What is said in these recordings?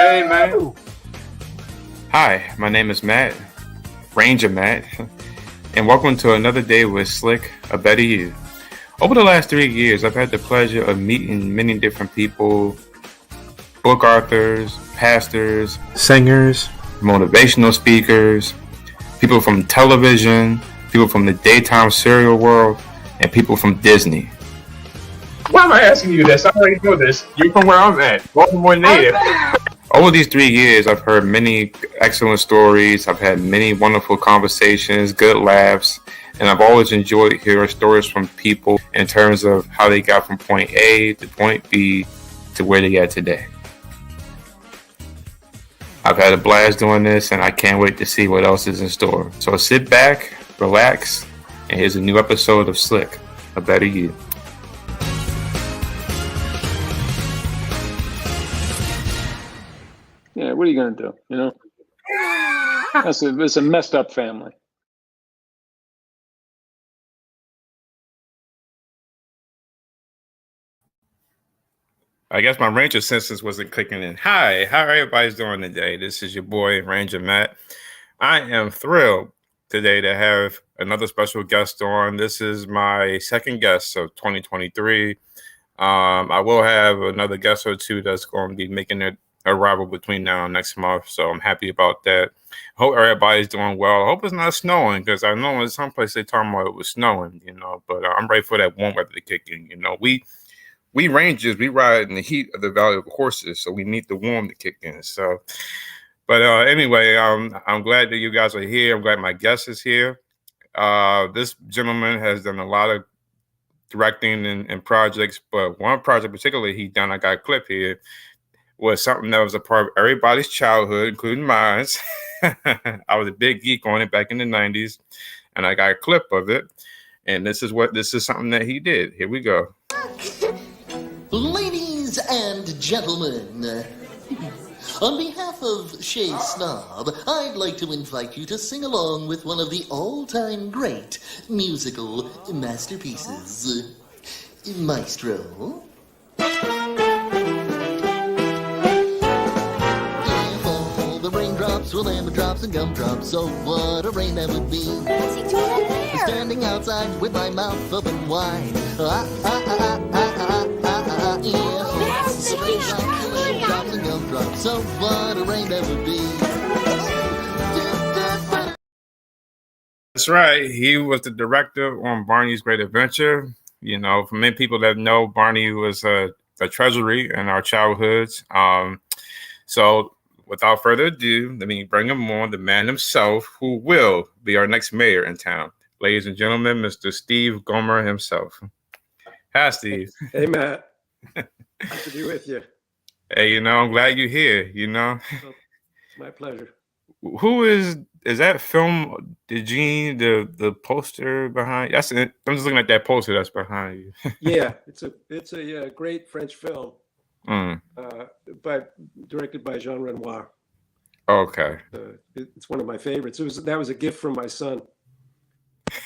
Hey, man. Hi, my name is Matt, Ranger Matt, and welcome to another day with Slick, a Better You. Over the last 3 years, I've had the pleasure of meeting many different people, book authors, pastors, singers, motivational speakers, people from television, people from the daytime serial world, and people from Disney. Why am I asking you this? I already know this. You're from where I'm at, Baltimore native. Over these 3 years, I've heard many excellent stories. I've had many wonderful conversations, good laughs, and I've always enjoyed hearing stories from people in terms of how they got from point A to point B to where they are today. I've had a blast doing this, and I can't wait to see what else is in store. So sit back, relax, and here's a new episode of Slick, a Better You. Yeah, what are you going to do? You know, it's a messed up family. I guess my Ranger senses wasn't clicking in. Hi, how everybody's doing today? This is your boy, Ranger Matt. I am thrilled today to have another special guest on. This is my second guest of 2023. I will have another guest or two that's going to be making their arrival between now and next month, so I'm happy about that. Hope everybody's doing well. I hope it's not snowing, because I know in some places they're talking about it was snowing, but I'm ready for that warm weather to kick in. We Rangers, we ride in the heat of the Valley of Horses, so we need the warm to kick in. So, but anyway, I'm glad that you guys are here. I'm glad my guest is here. This gentleman has done a lot of directing and projects, but one project particularly he done, I got a clip here, was something that was a part of everybody's childhood, including mine. I was a big geek on it back in the 90s, and I got a clip of it. And this is something that he did. Here we go. Ladies and gentlemen, on behalf of Shay Snob, I'd like to invite you to sing along with one of the all-time great musical masterpieces. Maestro. If all the raindrops were lemon drops and gumdrops, oh what a rain that would be. What's he doing up there? Standing outside with my mouth open wide. Drops and gumdrops, so what a rain that would be. That's right. He was the director on Barney's Great Adventure. For many people that know, Barney was a treasury in our childhoods. So without further ado, let me bring him on, the man himself, who will be our next mayor in town. Ladies and gentlemen, Mr. Steve Gomer himself. Hi, Steve. Hey, Matt. Good to be with you. Hey, I'm glad you're here, Oh, my pleasure. Who is that film, the Gene, the poster behind? That's it. I'm just looking at that poster that's behind you. Yeah, it's a great French film, but directed by Jean Renoir. Okay. It's one of my favorites. That was a gift from my son.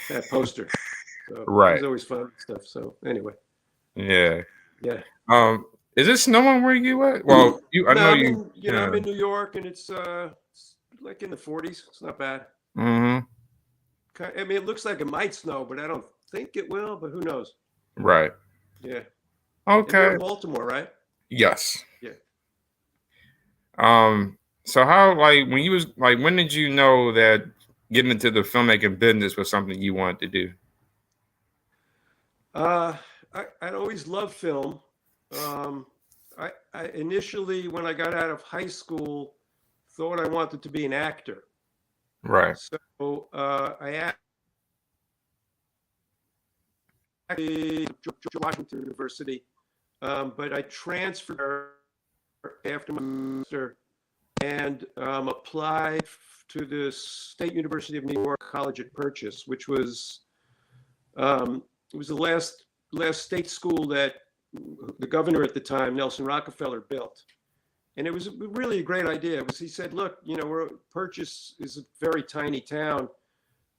That poster. So Right. It was always fun stuff. So anyway. Yeah. Yeah. Is it snowing where you at? Well, I'm in New York, and it's like in the 40s. It's not bad. Mm-hmm. I mean, it looks like it might snow, but I don't think it will. But who knows? Right. Yeah. Okay. And you're in Baltimore, right? Yes. Yeah. So how, when did you know that getting into the filmmaking business was something you wanted to do? I'd always loved film. I initially, when I got out of high school, thought I wanted to be an actor. Right. So I acted at George Washington University, but I transferred after my master and applied to the State University of New York College at Purchase, which was it was the last state school that the governor at the time, Nelson Rockefeller, built. And it was really a great idea. He said, look, Purchase is a very tiny town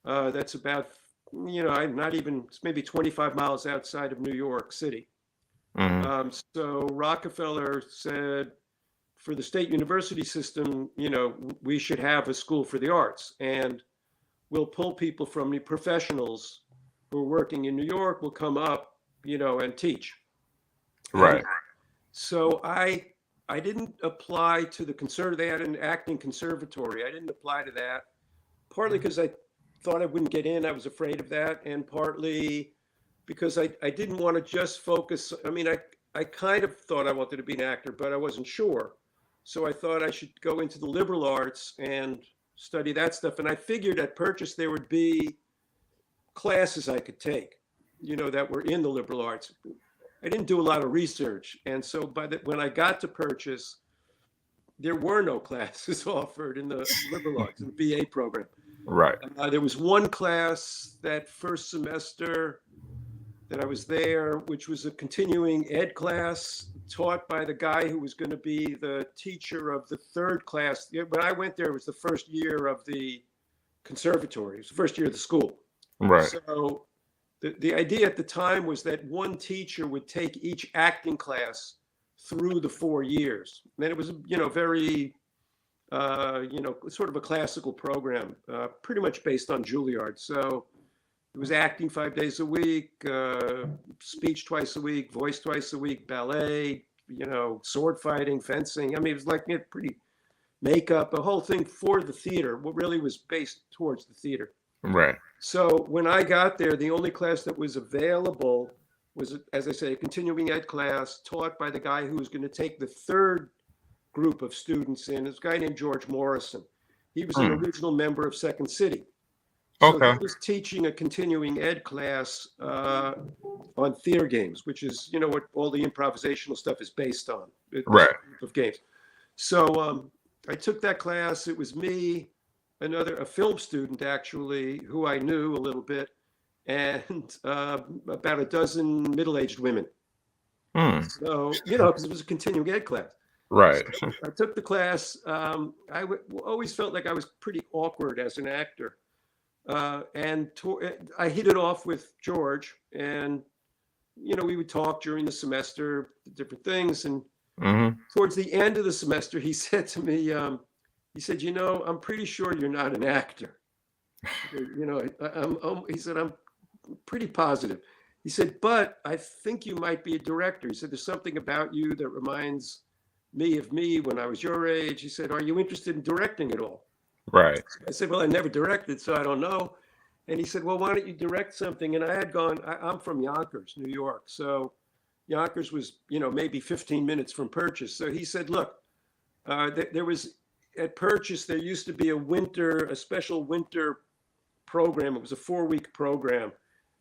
that's about, it's maybe 25 miles outside of New York City. Mm-hmm. So Rockefeller said, for the state university system, we should have a school for the arts, and we'll pull people from the professionals who are working in New York will come up, and teach. Right. And so I didn't apply to the they had an acting conservatory. I didn't apply to that, partly because I thought I wouldn't get in. I was afraid of that. And partly because I didn't want to just focus. I mean, I kind of thought I wanted to be an actor, but I wasn't sure. So I thought I should go into the liberal arts and study that stuff. And I figured at Purchase there would be classes I could take, that were in the liberal arts. I didn't do a lot of research. And so when I got to Purchase, there were no classes offered in the liberal arts, in the BA program. Right. There was one class that first semester that I was there, which was a continuing ed class taught by the guy who was going to be the teacher of the third class. When I went there, it was the first year of the conservatory. It was the first year of the school. Right. So the idea at the time was that one teacher would take each acting class through the 4 years. And it was, very, sort of a classical program, pretty much based on Juilliard. So it was acting 5 days a week, speech twice a week, voice twice a week, ballet, sword fighting, fencing. I mean, it was like pretty makeup, a whole thing for the theater. What really was based towards the theater. Right. So when I got there, the only class that was available was, as I say, a continuing ed class taught by the guy who was going to take the third group of students in. This guy named George Morrison. He was an original member of Second City. So Okay. he was teaching a continuing ed class on theater games, which is, what all the improvisational stuff is based on. Right. Group of games. So I took that class. It was me, a film student actually, who I knew a little bit, and about a dozen middle-aged women. So, because it was a continuing ed class. Right. So I took the class. I always felt like I was pretty awkward as an actor. And I hit it off with George, and, we would talk during the semester, different things. And towards the end of the semester, he said to me, he said, I'm pretty sure you're not an actor. He said, I'm pretty positive. He said, but I think you might be a director. He said, there's something about you that reminds me of me when I was your age. He said, are you interested in directing at all? Right. I said, well, I never directed, so I don't know. And he said, well, why don't you direct something? And I had I'm from Yonkers, New York. So Yonkers was, maybe 15 minutes from Purchase. So he said, look, there was at Purchase, there used to be a special winter program. It was a 4-week program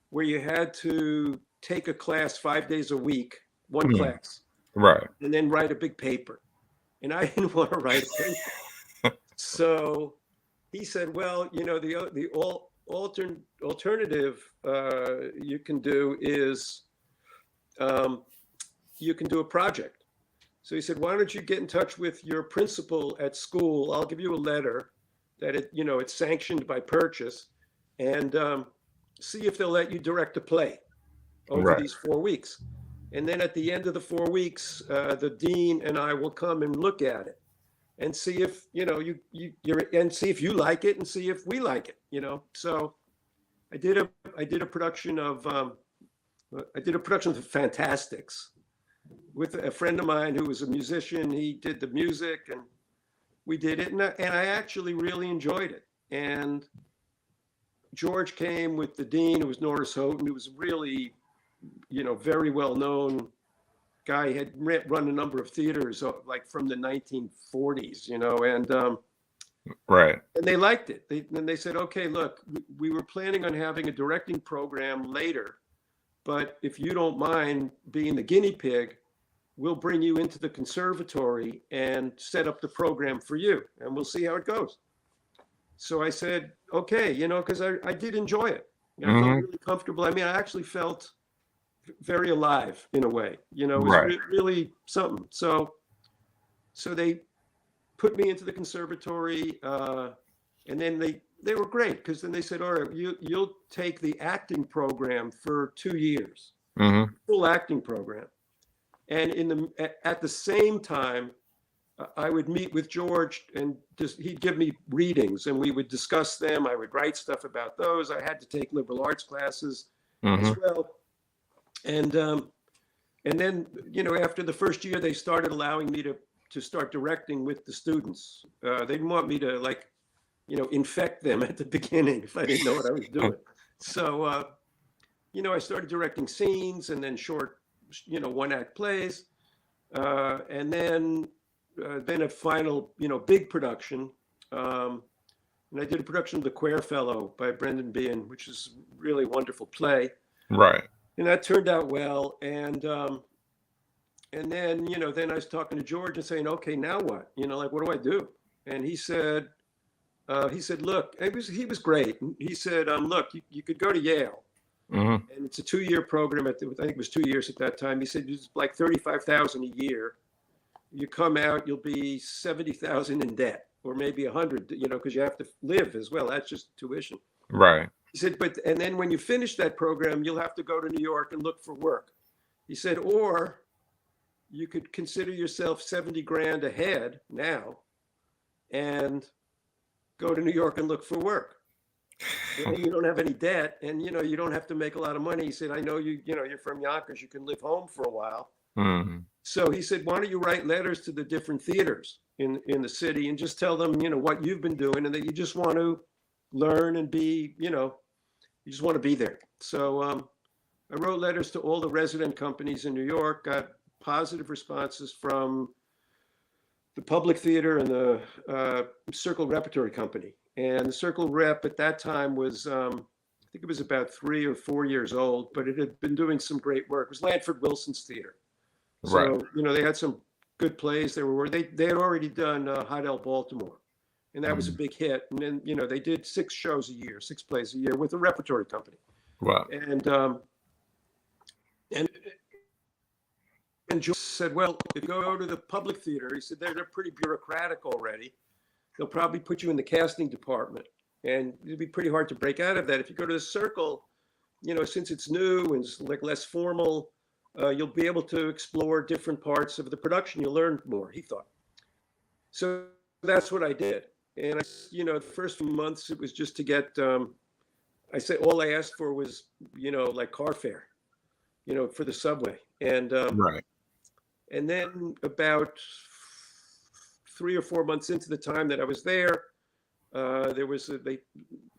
where you had to take a class 5 days a week, one class. Right. And then write a big paper. And I didn't want to write a paper. So he said, well, the alternative you can do is you can do a project. So he said, why don't you get in touch with your principal at school? I'll give you a letter that it's sanctioned by Purchase, and see if they'll let you direct a play over these 4 weeks. And then at the end of the 4 weeks, the dean and I will come and look at it and see if, and see if you like it and see if we like it, So I did a production of the Fantastics with a friend of mine who was a musician. He did the music, and we did it, and I actually really enjoyed it. And George came with the dean, who was Norris Houghton, who was really, very well known guy. He had run a number of theaters like from the 1940s, and Right. and they liked it. They said, okay, look, we were planning on having a directing program later, but if you don't mind being the guinea pig, we'll bring you into the conservatory and set up the program for you, and we'll see how it goes. So I said, okay, because I did enjoy it. I felt really comfortable. I mean, I actually felt very alive in a way, it was really something. So they put me into the conservatory, and then they were great, because then they said, all right, you'll take the acting program for 2 years, full acting program. And at the same time, I would meet with George and he'd give me readings and we would discuss them. I would write stuff about those. I had to take liberal arts classes as well. And then, after the first year, they started allowing me to start directing with the students. They didn't want me to infect them at the beginning if I didn't know what I was doing. So, I started directing scenes and then short, one-act plays. And then a final, big production. And I did a production of The Quare Fellow by Brendan Behan, which is a really wonderful play. Right. And that turned out well. And then, then I was talking to George and saying, okay, now what? What do I do? And he said, look, he was great. He said, look, you could go to Yale. And it's a 2-year program. I think it was 2 years at that time. He said, it's like $35,000 a year. You come out, you'll be 70,000 in debt, or maybe 100, because you have to live as well. That's just tuition. Right. He said, and then when you finish that program, you'll have to go to New York and look for work. He said, or you could consider yourself 70 grand ahead now and go to New York and look for work. You don't have any debt and, you don't have to make a lot of money. He said, I know you're from Yonkers, you can live home for a while. So he said, why don't you write letters to the different theaters in the city and just tell them, what you've been doing and that you just want to learn and be, you just want to be there. So I wrote letters to all the resident companies in New York, got positive responses from the Public Theater and the Circle Repertory Company. And the Circle Rep at that time was, I think it was about 3 or 4 years old, but it had been doing some great work. It was Lanford Wilson's theater. So, Right. They had some good plays. They had already done Heidel Baltimore, and that was a big hit. And then, they did 6 shows a year, 6 plays a year with a repertory company. Wow. And George said, well, if you go to the Public Theater, he said, they're pretty bureaucratic already. They'll probably put you in the casting department. And it'd be pretty hard to break out of that. If you go to the Circle, since it's new and it's like less formal, you'll be able to explore different parts of the production. You'll learn more, he thought. So that's what I did. And, the first few months, it was just to get, I said, all I asked for was, like car fare, for the subway. And, Right. And then about 3 or 4 months into the time that I was there, there was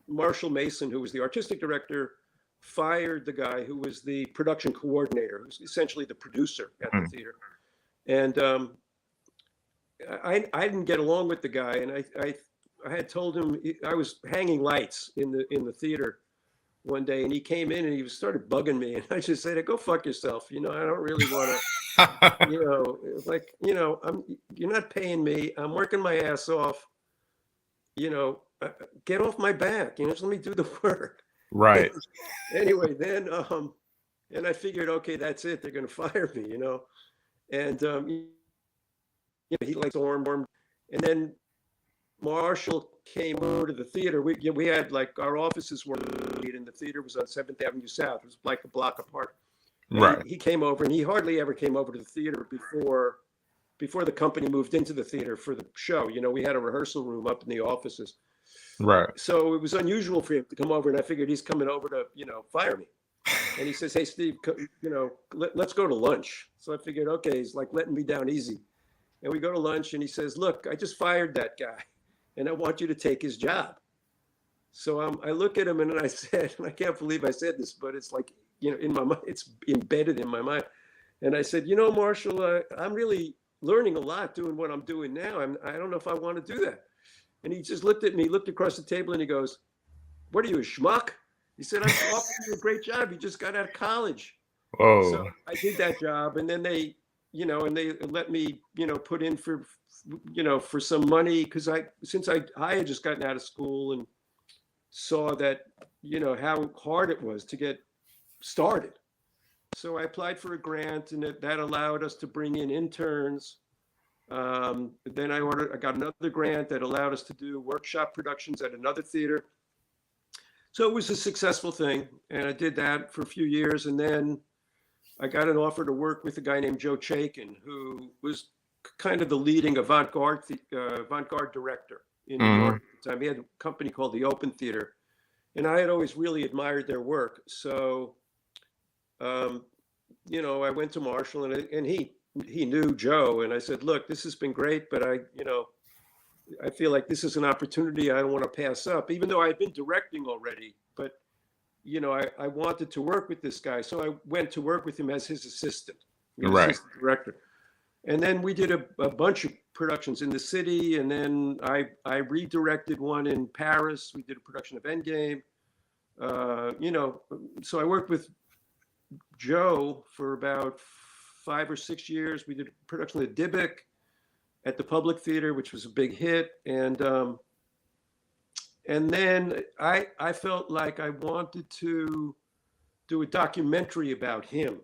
Marshall Mason, who was the artistic director, fired the guy who was the production coordinator, who's essentially the producer at the theater. And I didn't get along with the guy, and I had told him I was hanging lights in the theater one day, and he came in and he started bugging me, and I just said, "Go fuck yourself. I don't really want to." You're not paying me. I'm working my ass off. Get off my back. Just let me do the work. Right. Anyway, then, and I figured, okay, that's it. They're going to fire me, and, he like stormed. And then Marshall came over to the theater. We had like our offices were in the theater was on 7th Avenue South. It was like a block apart. Right. He came over, and he hardly ever came over to the theater before the company moved into the theater for the show. We had a rehearsal room up in the offices. Right. So it was unusual for him to come over, and I figured he's coming over to, fire me. And he says, "Hey, Steve, let's go to lunch." So I figured, okay, he's like letting me down easy. And we go to lunch, and he says, "Look, I just fired that guy, and I want you to take his job." So I look at him, and I said, and I can't believe I said this, but it's like, in my mind, it's embedded in my mind. And I said, Marshall, I'm really learning a lot doing what I'm doing now. I don't know if I want to do that. And he just looked at me, looked across the table, and he goes, "What are you, a schmuck?" He said, "I'm offering you a great job. You just got out of college." Oh. So I did that job, and then they let me, put in for some money because since I had just gotten out of school and saw that, how hard it was to get started. So I applied for a grant, and that allowed us to bring in interns. Then I got another grant that allowed us to do workshop productions at another theater. So it was a successful thing, and I did that for a few years, and then I got an offer to work with a guy named Joe Chaikin, who was kind of the leading avant-garde director in New York at the time. He had a company called the Open Theater, and I had always really admired their work. So, you know, I went to Marshall, and he knew Joe, and I said, look, this has been great, but I feel like this is an opportunity I don't want to pass up, even though I had been directing already. But, you know, I wanted to work with this guy. So I went to work with him as his assistant, assistant director. And then we did a bunch of productions in the city. And then I redirected one in Paris. We did a production of Endgame. You know, so I worked with Joe for about 5 or 6 years. We did a production of Dybbuk at the Public Theater, which was a big hit. And then I felt like I wanted to do a documentary about him.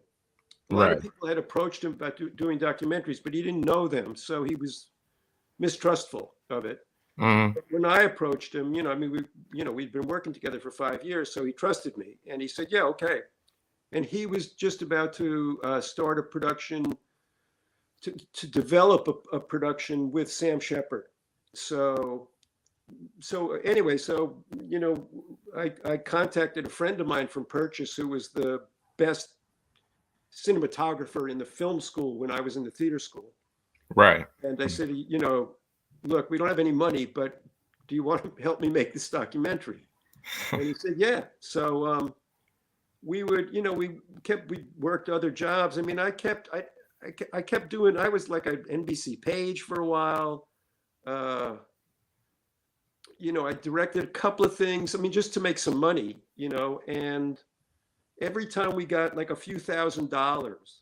A lot of people had approached him about doing documentaries, but he didn't know them. So he was mistrustful of it. But when I approached him, you know, I mean, we'd been working together for 5 years, so he trusted me. And he said, yeah, okay. And he was just about to start a production, to develop a production with Sam Shepard. So anyway, so, you know, I contacted a friend of mine from Purchase, who was the best cinematographer in the film school when I was in the theater school. Right. And I said, you know, look, we don't have any money, but do you want to help me make this documentary? And he said, yeah. So we would, you know, we worked other jobs. I mean, I kept doing, I was like an NBC page for a while. You know, I directed a couple of things, I mean, just to make some money, you know, and every time we got like a few $1,000s,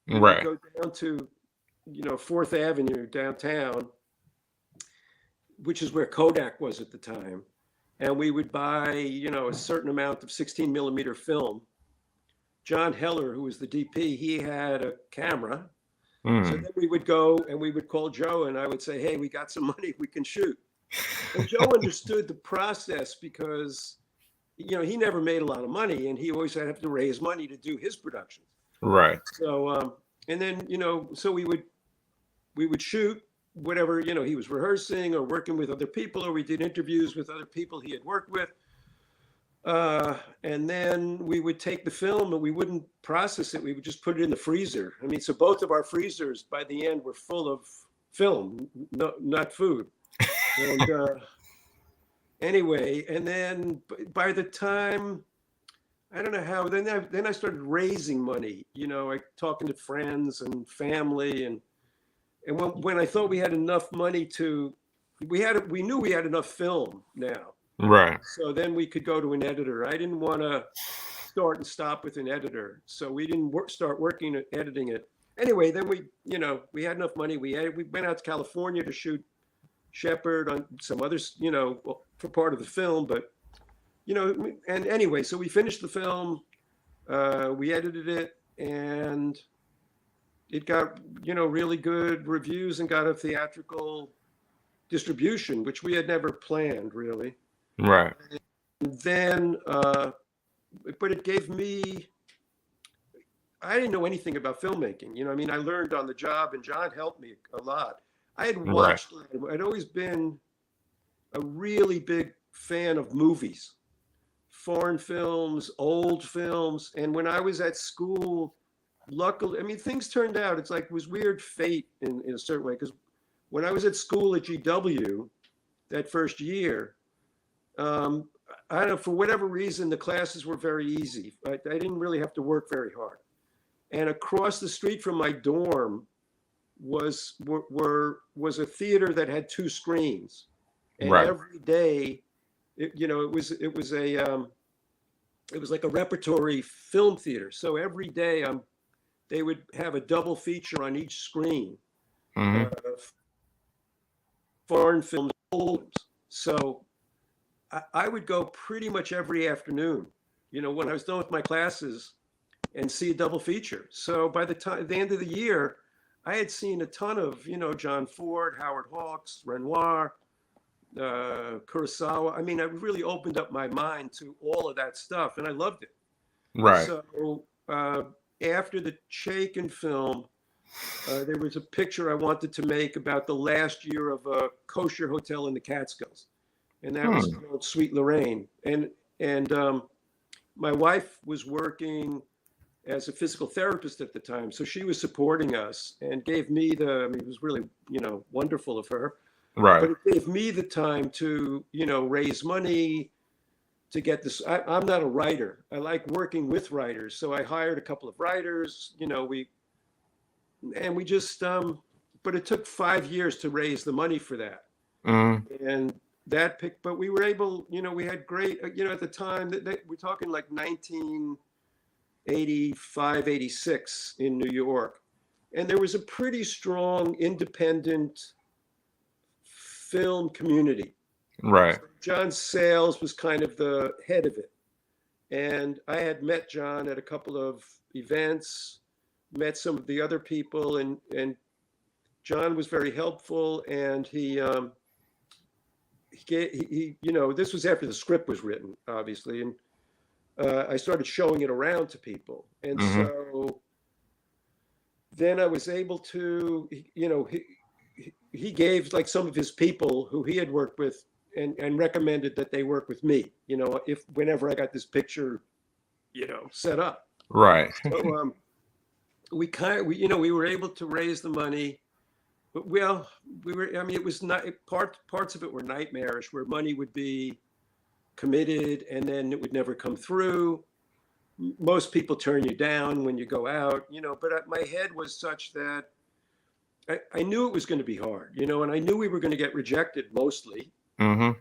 we would go down to, you know, 4th Avenue downtown, which is where Kodak was at the time. And we would buy, you know, a certain amount of 16 millimeter film. John Heller, who was the DP, he had a camera. So then we would go and we would call Joe, and I would say, hey, we got some money, we can shoot. And Joe understood the process because, you know, he never made a lot of money, and he always had to have to raise money to do his productions. Right. So, and then, you know, so we would shoot whatever, you know, he was rehearsing or working with other people, or we did interviews with other people he had worked with. And then we would take the film and we wouldn't process it. We would just put it in the freezer. I mean, so both of our freezers by the end were full of film, not food. And anyway, and then by the time, I don't know how, then I started raising money, you know, like talking to friends and family. And when I thought we had enough money we knew we had enough film now. Right. So then we could go to an editor. I didn't want to start and stop with an editor. So we didn't start working at editing it. Anyway, then we had enough money. We went out to California to shoot Shepard on some others, you know, for part of the film. But, you know, and anyway, so we finished the film. We edited it, and it got, you know, really good reviews and got a theatrical distribution, which we had never planned, really. Right. And then, but it gave me, I didn't know anything about filmmaking. You know, I mean, I learned on the job, and John helped me a lot. I had watched, I'd always been a really big fan of movies, foreign films, old films. And when I was at school, luckily, I mean, things turned out, it's like, it was weird fate in a certain way. Because when I was at school at GW, that first year, I don't know, for whatever reason, the classes were very easy. I didn't really have to work very hard. And across the street from my dorm was a theater that had 2 screens. And every day, it was like a repertory film theater. So every day they would have a double feature on each screen. Foreign films, old films. So I would go pretty much every afternoon, you know, when I was done with my classes, and see a double feature. So by the end of the year, I had seen a ton of, you know, John Ford, Howard Hawks, Renoir, Kurosawa. I mean, I really opened up my mind to all of that stuff, and I loved it. Right. So after the Chaikin film, There was a picture I wanted to make about the last year of a kosher hotel in the Catskills, and that was called Sweet Lorraine. And my wife was working as a physical therapist at the time, so she was supporting us and gave me I mean, it was really, wonderful of her. Right. But it gave me the time to, raise money to get this. I'm not a writer. I like working with writers, so I hired a couple of writers. We just, but it took 5 years to raise the money for that. And but we were able, we had great, at the time that we're talking like 1985, 86 in New York. And there was a pretty strong independent film community. Right. So John Sayles was kind of the head of it. And I had met John at a couple of events, met some of the other people, and John was very helpful. And he this was after the script was written, obviously. And I started showing it around to people. And so then I was able to, he gave like some of his people who he had worked with and recommended that they work with me, whenever I got this picture, set up. Right. So we were able to raise the money, but it was not parts of it were nightmarish, where money would be committed and then it would never come through. Most people turn you down when you go out, but my head was such that I knew it was going to be hard, and I knew we were going to get rejected mostly. And,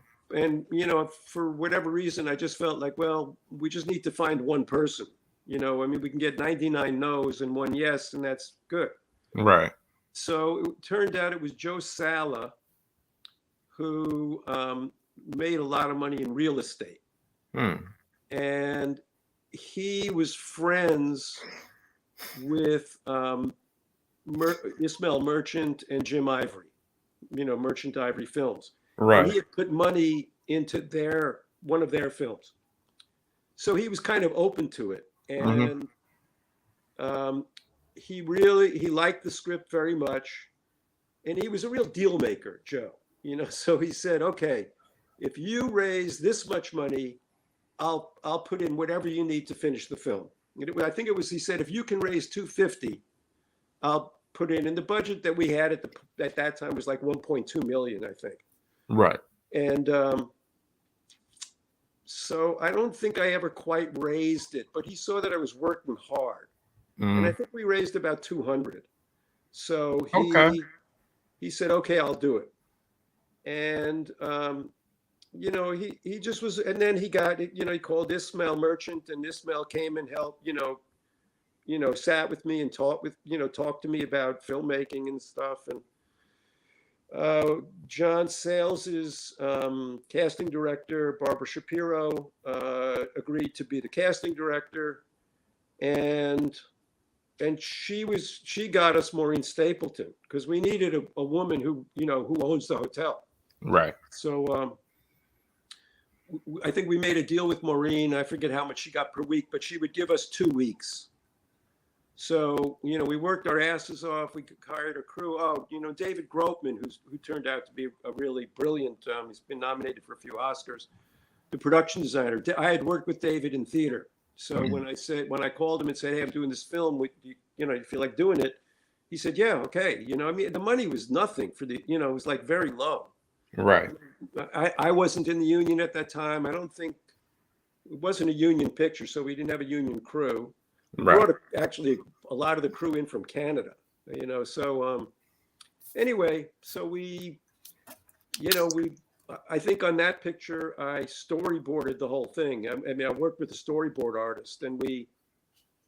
for whatever reason, I just felt like, well, we just need to find one person, we can get 99 no's and one yes, and that's good. Right. So it turned out it was Joe Sala who made a lot of money in real estate. And he was friends with Ismail Merchant and Jim Ivory, Merchant Ivory Films. Right. And he had put money into one of their films. So he was kind of open to it. And he liked the script very much. And he was a real deal maker, Joe. So he said, okay, if you raise this much money, I'll put in whatever you need to finish the film. I think he said, if you can raise $250, I'll put in the budget that we had at that time was like 1.2 million, I think. Right. And so I don't think I ever quite raised it, but he saw that I was working hard. And I think we raised about 200. So he said, okay, I'll do it. And, he just was, and then he got, he called Ismail Merchant, and Ismail came and helped, sat with me and talked to me about filmmaking and stuff. And John Sayles' casting director, Barbara Shapiro, agreed to be the casting director. And she got us Maureen Stapleton, because we needed a woman who owns the hotel. Right. So I think we made a deal with Maureen. I forget how much she got per week, but she would give us 2 weeks. So, we worked our asses off. We hired a crew. David Grotman, who turned out to be a really brilliant, he's been nominated for a few Oscars, the production designer. I had worked with David in theater. So when I called him and said, hey, I'm doing this film, you feel like doing it? He said, yeah, okay. The money was nothing for it was like very low. Right. I wasn't in the union at that time. I don't think it wasn't a union picture, so we didn't have a union crew. We brought actually a lot of the crew in from Canada, so anyway, so I think on that picture, I storyboarded the whole thing. I worked with a storyboard artist, and we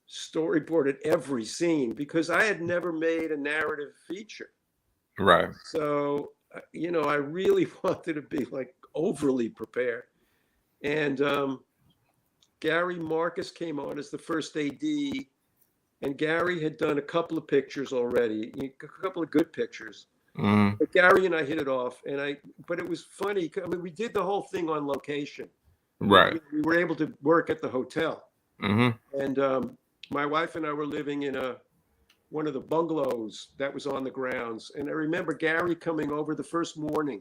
storyboarded every scene because I had never made a narrative feature. Right. So, I really wanted to be like overly prepared. And Gary Marcus came on as the first AD, and Gary had done a couple of pictures already, a couple of good pictures. But Gary and I hit it off, but it was funny. We did the whole thing on location. Right. We were able to work at the hotel. And my wife and I were living in one of the bungalows that was on the grounds. And I remember Gary coming over the first morning,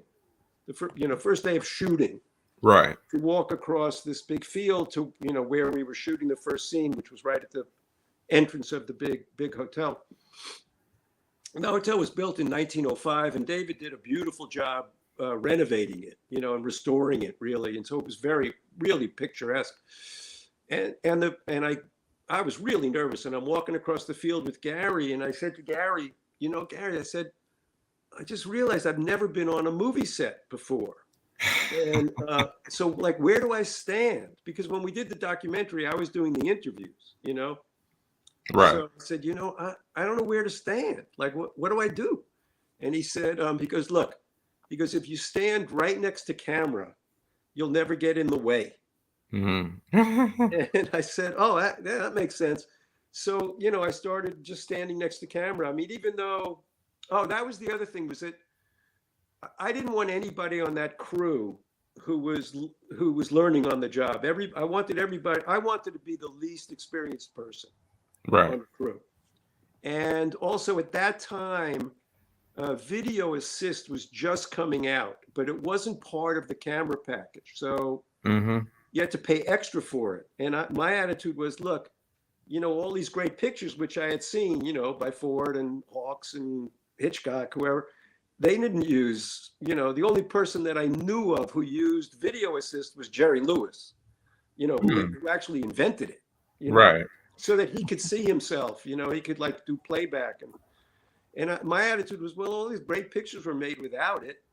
first day of shooting, Right. to walk across this big field to, where we were shooting the first scene, which was right at the entrance of the big hotel. And the hotel was built in 1905, and David did a beautiful job renovating it, and restoring it really. And so it was really picturesque. And I was really nervous, and I'm walking across the field with Gary, and I said to Gary, Gary, I said, I just realized I've never been on a movie set before. And so, like, where do I stand? Because when we did the documentary, I was doing the interviews, Right. So I said, I don't know where to stand. Like, what do I do? And he said, look, if you stand right next to camera, you'll never get in the way. Mm-hmm. And I said, oh, that makes sense. So, I started just standing next to camera. I mean, even though, that was the other thing, was that I didn't want anybody on that crew who was learning on the job. I wanted to be the least experienced person Right. on the crew. And also at that time, video assist was just coming out, but it wasn't part of the camera package. So Mm-hmm. you had to pay extra for it. And my attitude was, look, all these great pictures, which I had seen, by Ford and Hawks and Hitchcock, whoever, they didn't use, the only person that I knew of who used video assist was Jerry Lewis, who actually invented it, Right. so that he could see himself, he could like do playback. And my attitude was, well, all these great pictures were made without it.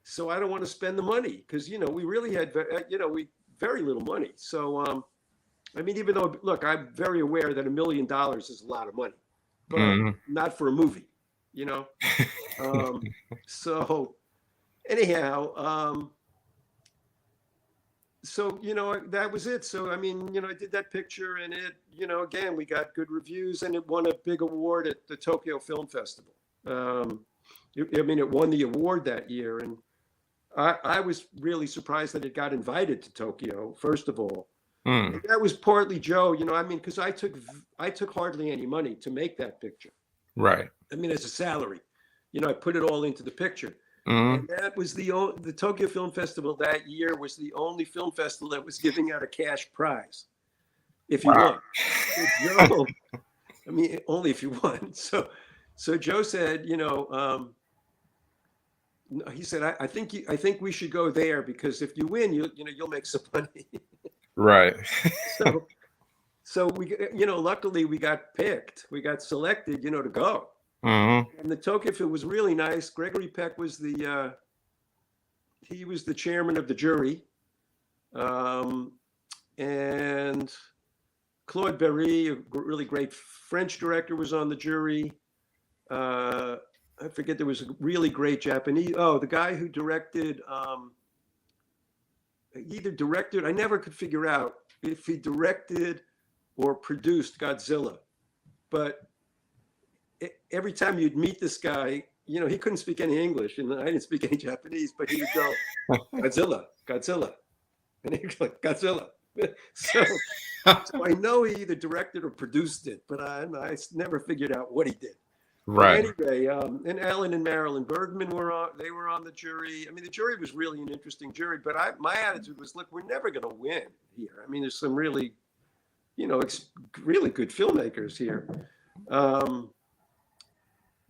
So I don't want to spend the money because, we really had, very little money. So, I mean, even though, look, I'm very aware that $1 million is a lot of money, but not for a movie, So anyhow, that was it. So, I mean, I did that picture, and it, again, we got good reviews, and it won a big award at the Tokyo Film Festival. It won the award that year. And I was really surprised that it got invited to Tokyo, first of all. And that was partly Joe, because I took hardly any money to make that picture. Right. I mean, as a salary, I put it all into the picture. Mm-hmm. And that was the Tokyo Film Festival that year was the only film festival that was giving out a cash prize if you won. So Joe, I mean, only if you won. So Joe said, he said, I think we should go there because if you win, you'll make some money. Right. So we, luckily we got picked. We got selected, to go. Mm-hmm. And the Tokyo Film was really nice. Gregory Peck was the chairman of the jury. And Claude Berry, a really great French director, was on the jury. I forget, there was a really great Japanese. Oh, the guy who directed, I never could figure out if he directed or produced Godzilla. But every time you'd meet this guy, he couldn't speak any English, and I didn't speak any Japanese, but he would go, Godzilla. And he'd go, Godzilla. So I know he either directed or produced it, but I never figured out what he did. Right. But anyway, and Alan and Marilyn Bergman were on the jury. I mean, the jury was really an interesting jury, but my attitude was, look, we're never going to win here. I mean, there's some really, really good filmmakers here.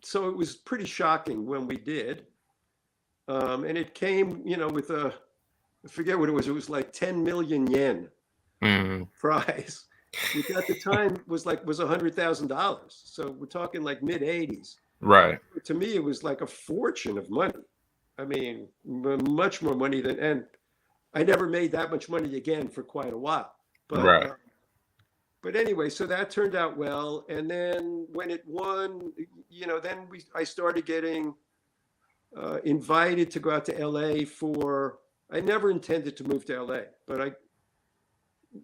So it was pretty shocking when we did. And it came, with I forget what it was. It was like 10 million yen prize, which at the time was $100,000. So we're talking like mid 80s. Right. To me, it was like a fortune of money. I mean, much more money and I never made that much money again for quite a while. But, right. But anyway, so that turned out well. And then when it won, then I started getting invited to go out to LA I never intended to move to LA, but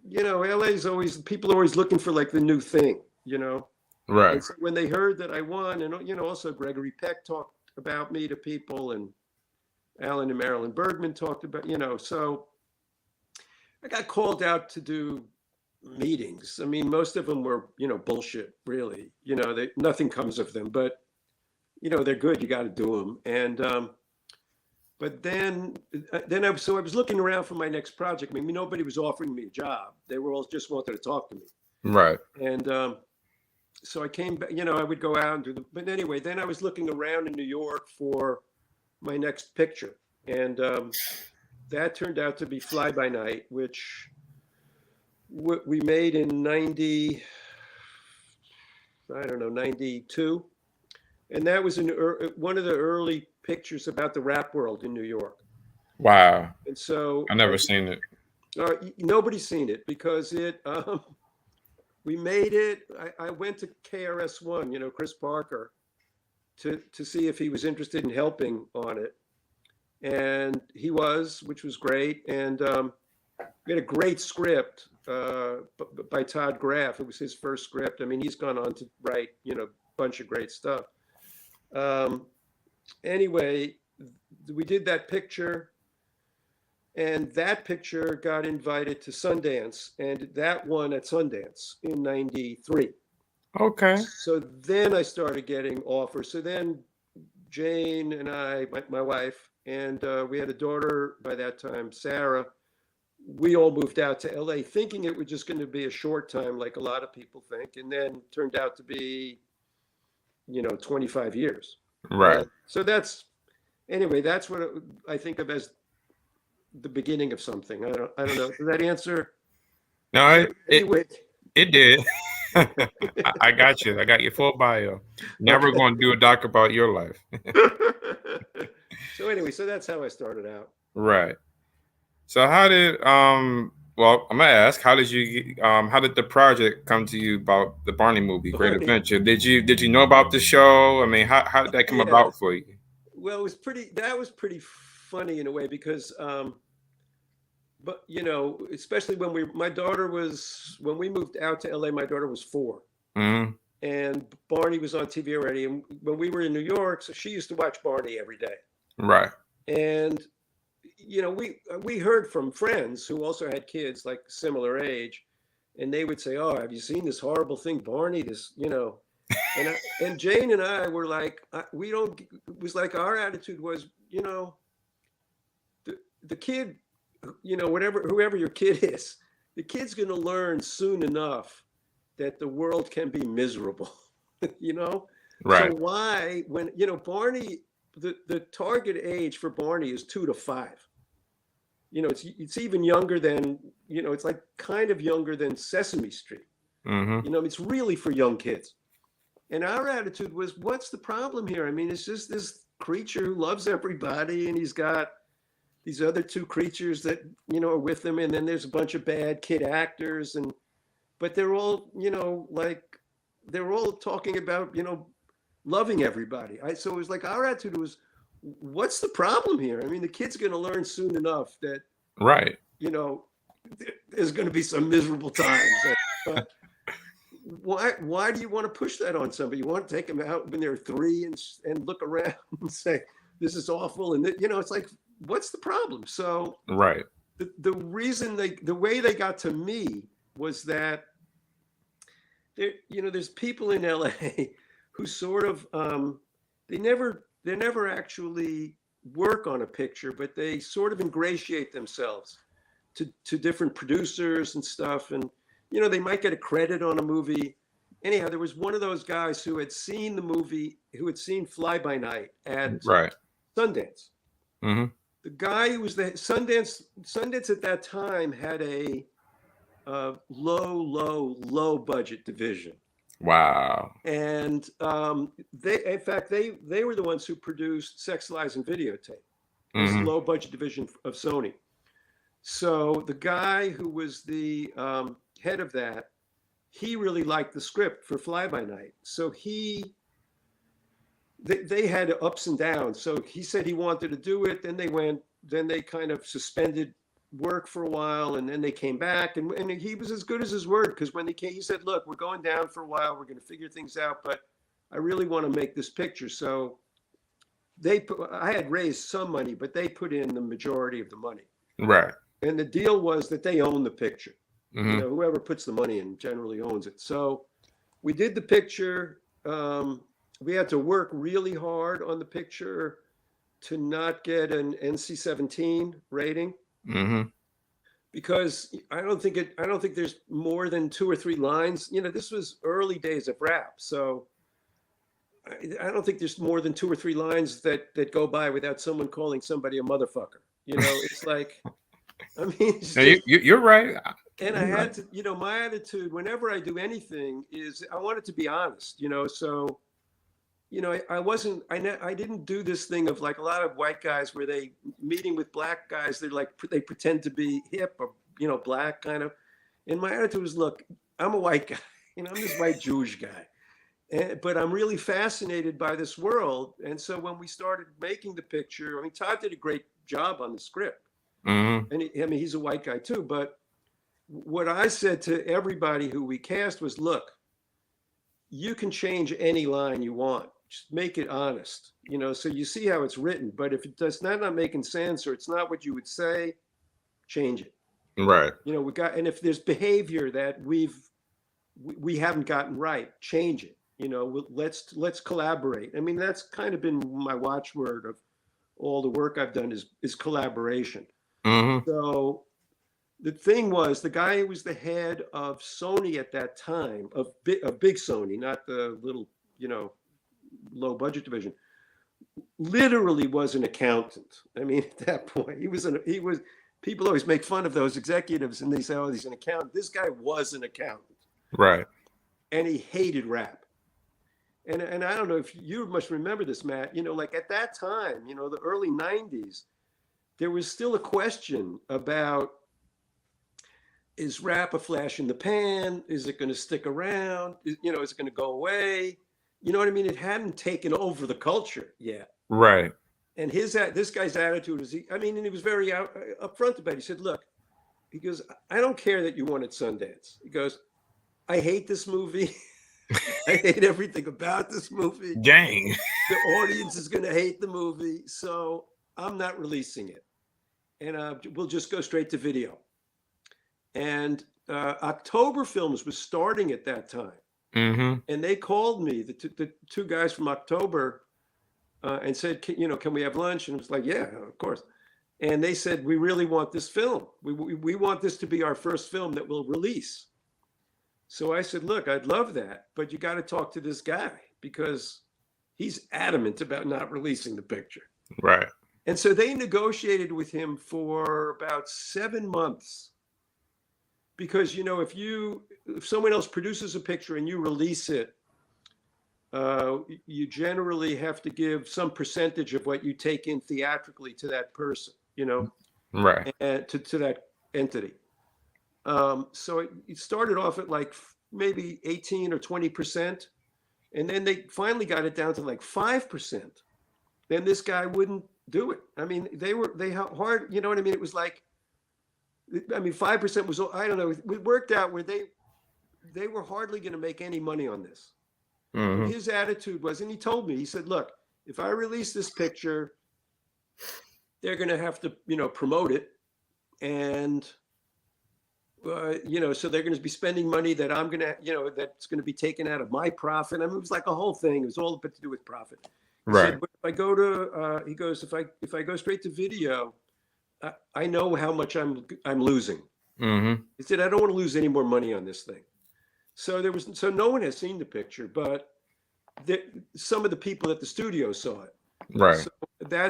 LA is people are always looking for like the new thing, Right. And so when they heard that I won, and, also Gregory Peck talked about me to people, and Alan and Marilyn Bergman talked about, so I got called out to do meetings. I mean, most of them were, bullshit, really. Nothing comes of them, but, they're good. You got to do them. And, but so I was looking around for my next project. I mean, nobody was offering me a job. They were all just wanted to talk to me. Right. And so I came back, I would go out and but anyway, then I was looking around in New York for my next picture. And that turned out to be Fly By Night, which we made in 92. And that was one of the early pictures about the rap world in New York. Wow. And so I never seen it. Nobody's seen it because we made it. I went to KRS-One, Chris Parker, to see if he was interested in helping on it. And he was, which was great. And we had a great script by Todd Graff. It was his first script. I mean, he's gone on to write, a bunch of great stuff. Anyway, we did that picture, and that picture got invited to Sundance, and that won at Sundance in 93. Okay. So then I started getting offers. So then Jane and I, my wife, and we had a daughter by that time, Sarah. We all moved out to LA thinking it was just going to be a short time, like a lot of people think, and then turned out to be 25 years. Right. So that's what I think of as the beginning of something. I don't know. Does that answer? No, Anyway. it did. I got you. I got your full bio. Never going to do a doc about your life. So anyway, so that's how I started out. Right. So how did well, I'm gonna ask, how did the project come to you about the Barney movie, Great Adventure? Did you know about the show? I mean, how did that come about for you? Well, that was pretty funny in a way because but especially when we moved out to LA, my daughter was 4. Mm-hmm. And Barney was on TV already. And when we were in New York, so she used to watch Barney every day. Right. And we heard from friends who also had kids like similar age, and they would say, "Oh, have you seen this horrible thing, Barney?" And Jane and I were like, we don't. It was like our attitude was, the kid, whoever your kid is, the kid's going to learn soon enough that the world can be miserable, Right. So why, when Barney, the target age for Barney is 2 to 5. It's even younger than, it's like kind of younger than Sesame Street. Mm-hmm. It's really for young kids. And our attitude was, what's the problem here? I mean, it's just this creature who loves everybody, and he's got these other 2 creatures that, are with him. And then there's a bunch of bad kid actors, but they're all, they're all talking about, loving everybody. So it was like our attitude was, what's the problem here? I mean, the kid's going to learn soon enough that, right, there's going to be some miserable times. But why do you want to push that on somebody? You want to take them out when they're 3 and look around and say, this is awful. And, it's like, what's the problem? So right. The reason the way they got to me was that there's people in LA who sort of, they never actually work on a picture, but they sort of ingratiate themselves to different producers and stuff. And, they might get a credit on a movie. Anyhow, there was one of those guys who had seen the movie, who had seen Fly By Night at Sundance. Mm-hmm. The guy who was the Sundance at that time had a low budget division. Wow. And they were the ones who produced Sex, Lies, and Videotape. This low budget division of Sony. So the guy who was the head of that, he really liked the script for Fly By Night. So they had ups and downs. So he said he wanted to do it. Then they kind of suspended work for a while, and then they came back, and he was as good as his word, because when they came, he said, look, we're going down for a while, we're going to figure things out, but I really want to make this picture. So I had raised some money, but they put in the majority of the money. Right. And the deal was that they own the picture. Mm-hmm. You know, whoever puts the money in generally owns it. So we did the picture. We had to work really hard on the picture to not get an NC-17 rating. Mm-hmm. Because I don't think there's more than 2 or 3 lines. You know, this was early days of rap, so I don't think there's more than 2 or 3 lines that go by without someone calling somebody a motherfucker. You know, it's like, I mean, it's Now, just, you're right. and I had to, you know, my attitude whenever I do anything is I want it to be honest. You know, so you know, I didn't do this thing of like a lot of white guys where they meeting with black guys, they're like, they pretend to be hip or, you know, black kind of. And my attitude was, look, I'm a white guy, you know, I'm this white Jewish guy, but I'm really fascinated by this world. And so when we started making the picture, I mean, Todd did a great job on the script. Mm-hmm. And I mean, he's a white guy too, but what I said to everybody who we cast was, look, you can change any line you want. Just make it honest, you know, so you see how it's written. But if it does not making sense or it's not what you would say, change it. Right. You know, and if there's behavior that we haven't gotten right, change it. You know, let's collaborate. I mean, that's kind of been my watchword of all the work I've done is collaboration. Mm-hmm. So the thing was, the guy who was the head of Sony at that time, of big Sony, not the little, you know, low budget division, literally was an accountant. I mean, at that point, he was people always make fun of those executives and they say, oh, he's an accountant. This guy was an accountant. Right. And he hated rap. And I don't know if you must remember this, Matt, you know, like at that time, you know, the early 90s, there was still a question about, is rap a flash in the pan? Is it going to stick around? You know, is it going to go away? You know what I mean? It hadn't taken over the culture yet. Right. And this guy's attitude is, and he was very upfront about it. He said, look, he goes, I don't care that you won at Sundance. He goes, I hate this movie. I hate everything about this movie. Dang. The audience is going to hate the movie. So I'm not releasing it. And we'll just go straight to video. And October Films was starting at that time. Mm-hmm. And they called me, the 2 guys from October, and said, can we have lunch? And it was like, yeah, of course. And they said, we really want this film. We want this to be our first film that we'll release. So I said, look, I'd love that, but you got to talk to this guy because he's adamant about not releasing the picture. Right. And so they negotiated with him for about 7 months. Because, you know, if someone else produces a picture and you release it, you generally have to give some percentage of what you take in theatrically to that person, you know, right, and to that entity. So it started off at like maybe 18 or 20%. And then they finally got it down to like 5%. Then this guy wouldn't do it. I mean, they hard, you know what I mean? It was like, 5% was, I don't know, it worked out where they were hardly going to make any money on this. mm-hmm. His attitude was, and he told me, he said, look, if I release this picture, they're going to have to, you know, promote it. And, you know, so they're going to be spending money that I'm going to, you know, that's going to be taken out of my profit. I mean, it was like a whole thing. It was all to do with profit. He Right. said, but if I go to, he goes, if I go straight to video, I know how much I'm losing. Mm-hmm. He said, I don't want to lose any more money on this thing. So no one has seen the picture, but some of the people at the studio saw it. Right.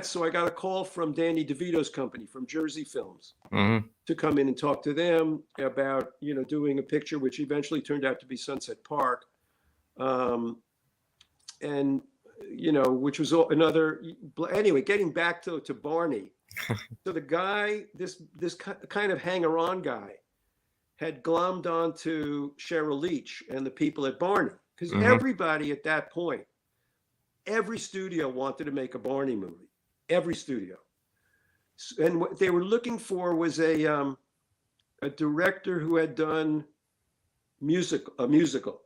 So I got a call from Danny DeVito's company from Jersey Films Mm-hmm. to come in and talk to them about, you know, doing a picture, which eventually turned out to be Sunset Park. And, you know, which was another, anyway, getting back to Barney. So the guy, this kind of hanger-on guy, had glommed onto Cheryl Leach and the people at Barney, because mm-hmm. everybody at that point, every studio wanted to make a Barney movie, every studio, and what they were looking for was a director who had done a musical.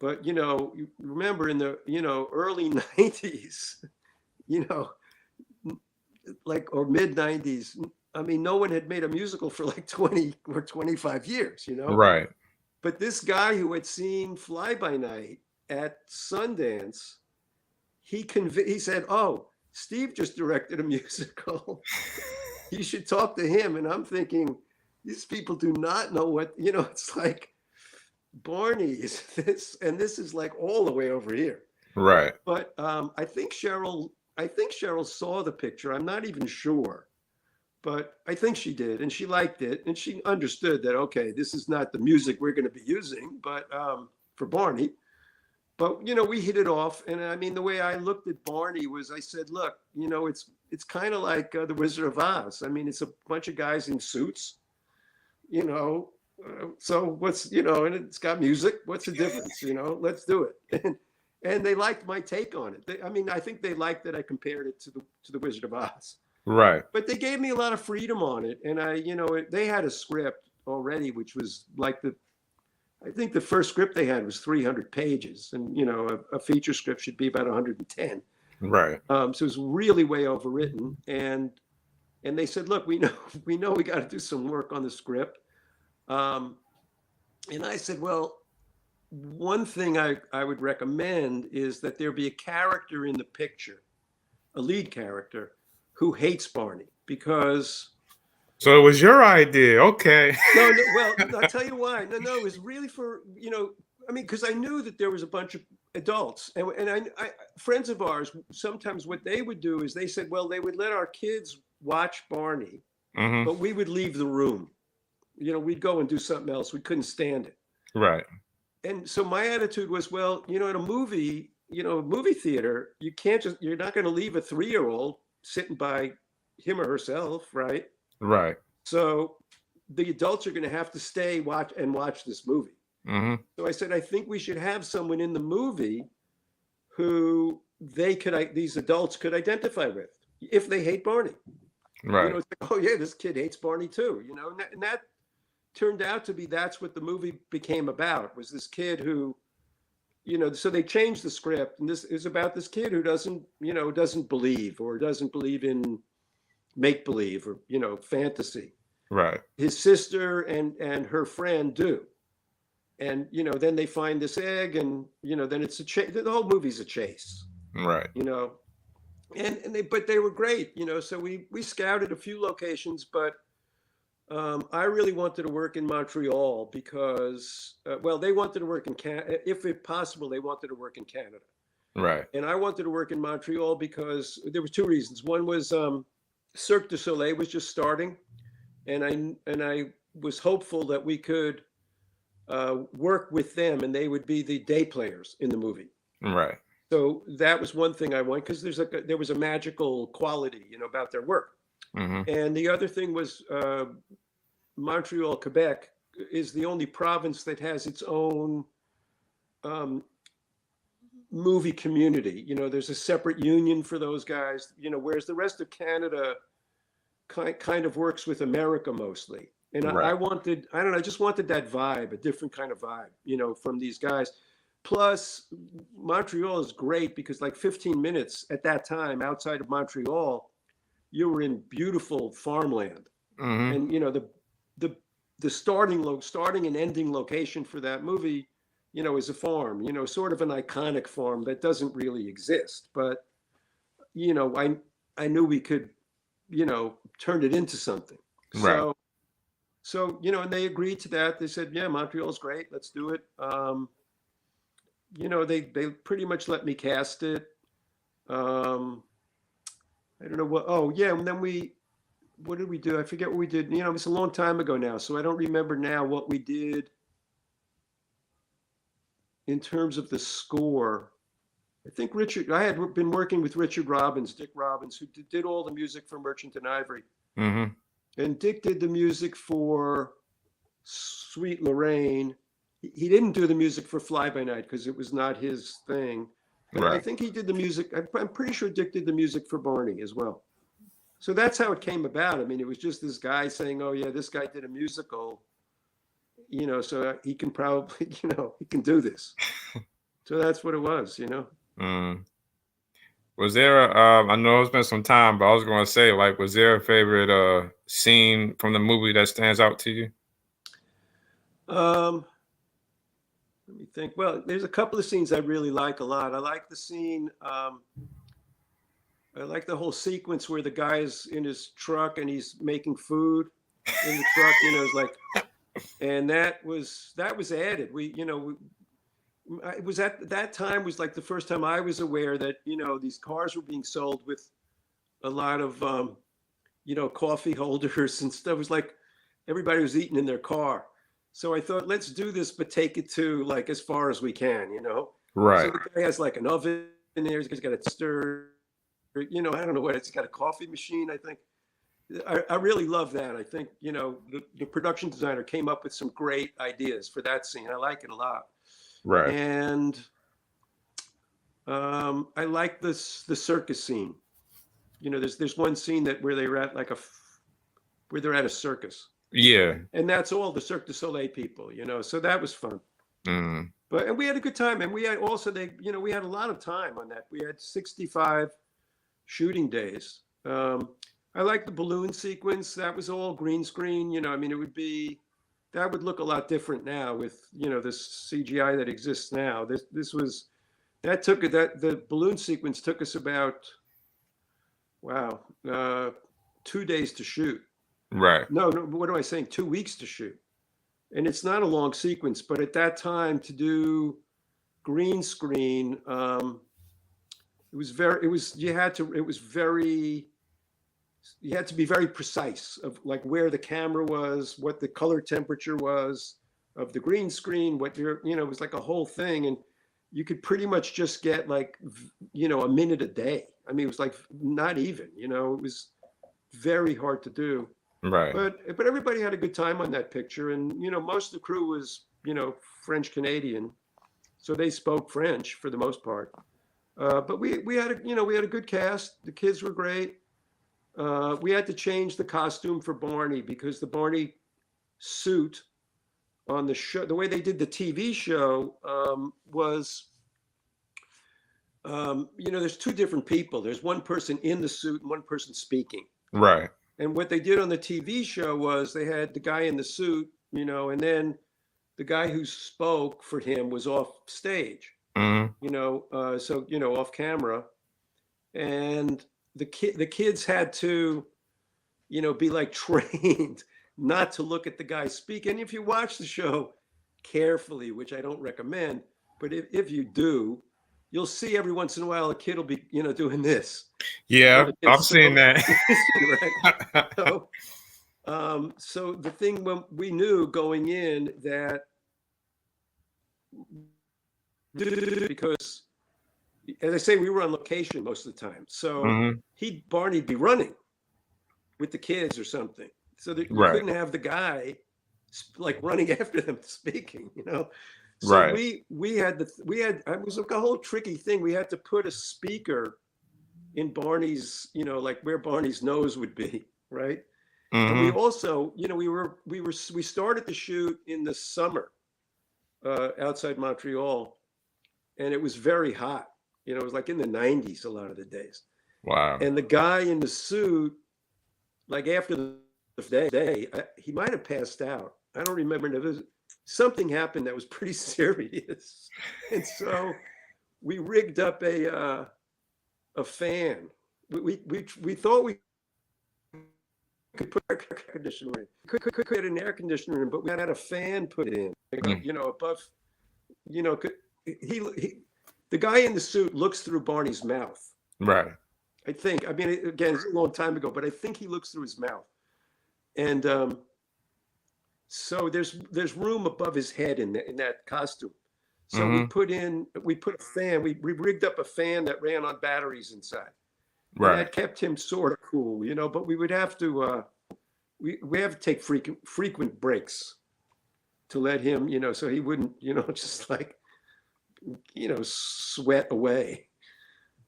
But you know, you remember in the early 90s, you know. Like, or mid 90s, I mean, no one had made a musical for like 20 or 25 years, you know? Right. But this guy who had seen Fly By Night at Sundance, he said, "Oh, Steve just directed a musical. You should talk to him." And I'm thinking, these people do not know what, you know, it's like Barney is this, and this is like all the way over here. Right. But I think Cheryl saw the picture. I'm not even sure, but I think she did, and she liked it, and she understood that, okay, this is not the music we're going to be using, but for Barney. But you know, we hit it off, and I mean, the way I looked at Barney was, I said, look, you know, it's kind of like the Wizard of Oz. I mean, it's a bunch of guys in suits, you know. So what's, you know, and it's got music. What's the difference? You know, let's do it. And they liked my take on it. I mean, I think they liked that I compared it to the Wizard of Oz. Right. But they gave me a lot of freedom on it, and they had a script already, which was like I think the first script they had was 300 pages, and you know, a feature script should be about 110. Right. So it was really way overwritten, and they said, look, we know we got to do some work on the script. And I said, well, one thing I would recommend is that there be a character in the picture, a lead character, who hates Barney, because. So it was your idea. Okay. No, well, I'll tell you why. No, it was really for, you know, I mean, because I knew that there was a bunch of adults, and I friends of ours, sometimes what they would do is they said, well, they would let our kids watch Barney, but we would leave the room. You know, we'd go and do something else. We couldn't stand it. Right. And so my attitude was, well, you know, in a movie theater, you're not going to leave a 3-year-old sitting by him or herself, right? Right. So the adults are going to have to stay watch this movie. So I said, I think we should have someone in the movie who these adults could identify with if they hate Barney. Right. You know, it's like, oh yeah, this kid hates Barney too. You know, and that turned out to be, that's what the movie became about, was this kid who, you know, so they changed the script, and this is about this kid who doesn't believe in make believe or, you know, fantasy. Right. His sister and her friend do. And, you know, then they find this egg, and, you know, then it's the whole movie's a chase. Right. You know, but they were great, you know, so we scouted a few locations, but I really wanted to work in Montreal because, they wanted to work in Canada. If it possible, they wanted to work in Canada. Right. And I wanted to work in Montreal because there were two reasons. One was Cirque du Soleil was just starting, and I was hopeful that we could work with them, and they would be the day players in the movie. Right. So that was one thing I wanted, because there was a magical quality, you know, about their work. And the other thing was Montreal, Quebec is the only province that has its own movie community. You know, there's a separate union for those guys, you know, whereas the rest of Canada kind of works with America mostly. And I just wanted that vibe, a different kind of vibe, you know, from these guys. Plus, Montreal is great because like 15 minutes at that time outside of Montreal, you were in beautiful farmland. And, you know, the starting and ending location for that movie, you know, is a farm, you know, sort of an iconic farm that doesn't really exist. But, you know, I knew we could, you know, turn it into something. Right. So, you know, and they agreed to that. They said, yeah, Montreal's great. Let's do it. You know, they pretty much let me cast it. I don't know what, oh yeah. And then what did we do? I forget what we did. You know, it's a long time ago now, so I don't remember now what we did in terms of the score. I think I had been working with Dick Robbins, who did all the music for Merchant and Ivory. And Dick did the music for Sweet Lorraine. He didn't do the music for Fly By Night because it was not his thing. But Right. I think he did the music. I'm pretty sure Dick did the music for Barney as well. So that's how it came about. I mean, it was just this guy saying, oh yeah, this guy did a musical, you know, so he can probably, you know, he can do this. So that's what it was, you know. Was there I know it's been some time, but I was gonna say, like, was there a favorite scene from the movie that stands out to you? Um, Let me think. Well, there's a couple of scenes I really like a lot. I like the scene. I like the whole sequence where the guy's in his truck and he's making food in the truck. You know, it's like, and that was added. It was at that time was like the first time I was aware that these cars were being sold with a lot of coffee holders and stuff. It was like everybody was eating in their car. So I thought, let's do this, but take it to like as far as we can. So Right. the guy has like an oven in there. He's got a stir. I don't know what it's got, a coffee machine, I think. I really love that. I think the production designer came up with some great ideas for that scene. I like it a lot. Right. And I like the circus scene. There's one scene where they're at where they're at a circus. Yeah. And that's all the Cirque du Soleil people. So that was fun. Mm. And we had a good time, and we had also we had a lot of time on that. We had 65 shooting days. I like the balloon sequence. That was all green screen. That would look a lot different now with this CGI that exists now. The balloon sequence took us about 2 days to shoot. Right. No, what am I saying? 2 weeks to shoot. And it's not a long sequence, but at that time to do green screen, you had to be very precise of like where the camera was, what the color temperature was of the green screen, it was like a whole thing. And you could pretty much just get like, a minute a day. I mean, it was like not even, it was very hard to do. Right. But everybody had a good time on that picture. And, most of the crew was, French Canadian. So they spoke French for the most part. But we had a good cast. The kids were great. We had to change the costume for Barney because the Barney suit on the show, the way they did the TV show, was, there's two different people. There's one person in the suit and one person speaking. Right. And what they did on the TV show was they had the guy in the suit, and then the guy who spoke for him was off stage, Mm-hmm. off camera. And the kids had to, be like trained not to look at the guy speak. And if you watch the show carefully, which I don't recommend, but if you do, you'll see every once in a while a kid will be, doing this. Yeah, I've seen that. Right? So the thing when we knew going in that because, as I say, we were on location most of the time. So Mm-hmm. Barney'd be running with the kids or something. So that you Right. couldn't have the guy like running after them speaking, So Right. it was like a whole tricky thing. We had to put a speaker in Barney's, like where Barney's nose would be, right? Mm-hmm. And we also, we started the shoot in the summer outside Montreal, and it was very hot. It was like in the 90s a lot of the days. Wow. And the guy in the suit, like after the day, he might have passed out. I don't remember. Something happened that was pretty serious, and so we rigged up a fan. We thought we could put air conditioner in. Could get an air conditioner in, but we had a fan put in. Above. The guy in the suit looks through Barney's mouth. Right. I think. I mean, again, it's a long time ago, but I think he looks through his mouth, and so there's room above his head in that costume. So Mm-hmm. we put a fan. We rigged up a fan that ran on batteries inside. Right. And that kept him sort of cool, But we would have to we have to take frequent breaks to let him, so he wouldn't, just like, sweat away.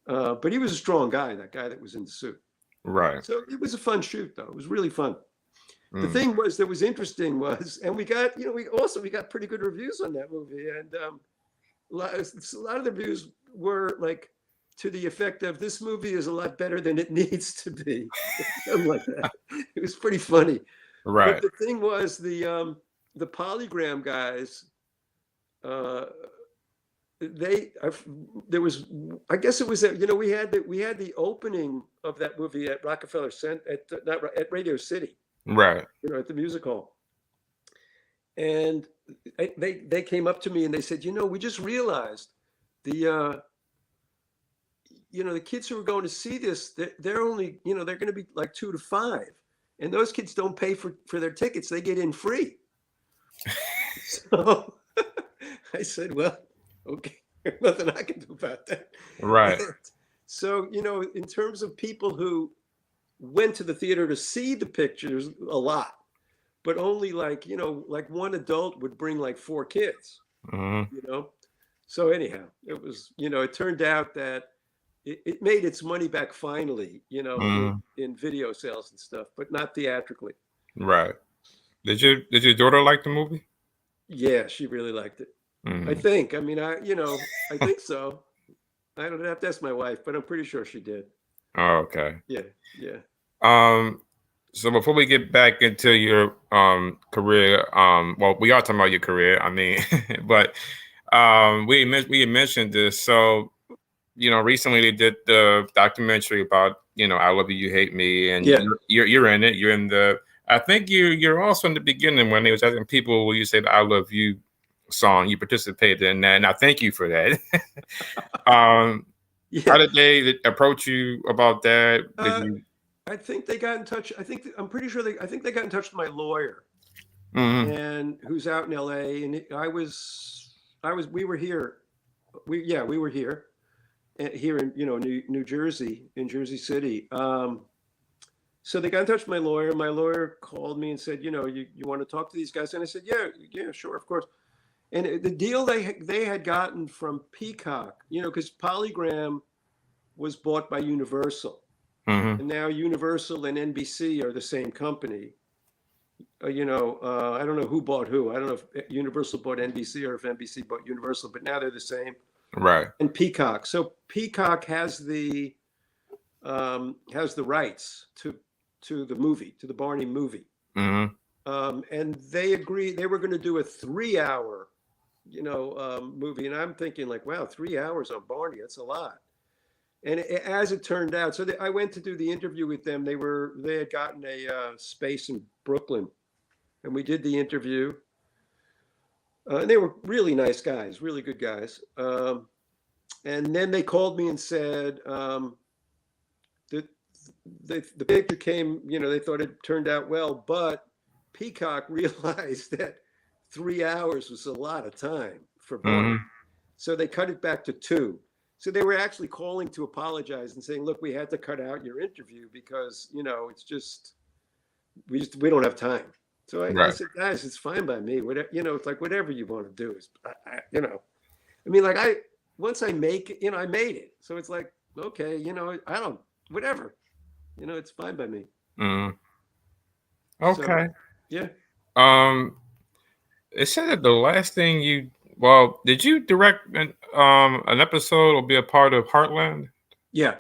But he was a strong guy, that guy that was in the suit. Right. So it was a fun shoot, though. It was really fun. The Mm. thing that was interesting was, and we got, we got pretty good reviews on that movie. And a lot of the reviews were like, to the effect of, this movie is a lot better than it needs to be. Something like that. It was pretty funny. Right. But the thing was, the Polygram guys, there was, I guess it was that, we had the opening of that movie at Rockefeller Center, at Radio City, Right. at the music hall. And they came up to me and they said, we just realized the kids who are going to see this, they're only, they're going to be like 2 to 5, and those kids don't pay for their tickets; they get in free. So I said, well, okay, nothing I can do about that. Right. So, in terms of people who went to the theater to see the pictures, a lot, but only like one adult would bring like 4 kids, So anyhow, it was, it turned out that it made its money back finally, in video sales and stuff, but not theatrically. Right. Did your daughter like the movie? Yeah, she really liked it. I think. I mean, I think so. I don't have to ask my wife, but I'm pretty sure she did. Oh, okay. Yeah. So before we get back into your career, well, we are talking about your career. I mean, but we mentioned this. So, recently they did the documentary about, I Love You, You Hate Me, and you're in it. You're in the. I think you're also in the beginning when they was asking people, will you say the I Love You song? You participated in that, and I thank you for that. How did they approach you about that? I think they got in touch. I'm pretty sure I think they got in touch with my lawyer, and who's out in LA, and we were here. We were here in New Jersey, in Jersey City. So they got in touch with my lawyer. My lawyer called me and said, you want to talk to these guys? And I said, yeah, sure, of course. And the deal they had gotten from Peacock, because Polygram was bought by Universal, and now Universal and NBC are the same company. I don't know who bought who. I don't know if Universal bought NBC or if NBC bought Universal, but now they're the same. Right. And Peacock. So Peacock has the rights to the movie, to the Barney movie. And they agreed they were going to do a 3-hour, movie. And I'm thinking like, wow, 3 hours on Barney, that's a lot. And as it turned out, so I went to do the interview with them. They had gotten a space in Brooklyn, and we did the interview. And they were really nice guys, really good guys. And then they called me and said that the picture came, they thought it turned out well, but Peacock realized that 3 hours was a lot of time for Barney. So they cut it back to 2. So they were actually calling to apologize and saying, look, we had to cut out your interview because, it's just, we don't have time. So I said, guys, it's fine by me. Whatever, it's like whatever you want to do is, once I make it, I made it. So it's like, okay, I don't, whatever, it's fine by me. Okay. So, yeah. It said that the last thing did you direct an episode or be a part of Heartland? Yeah.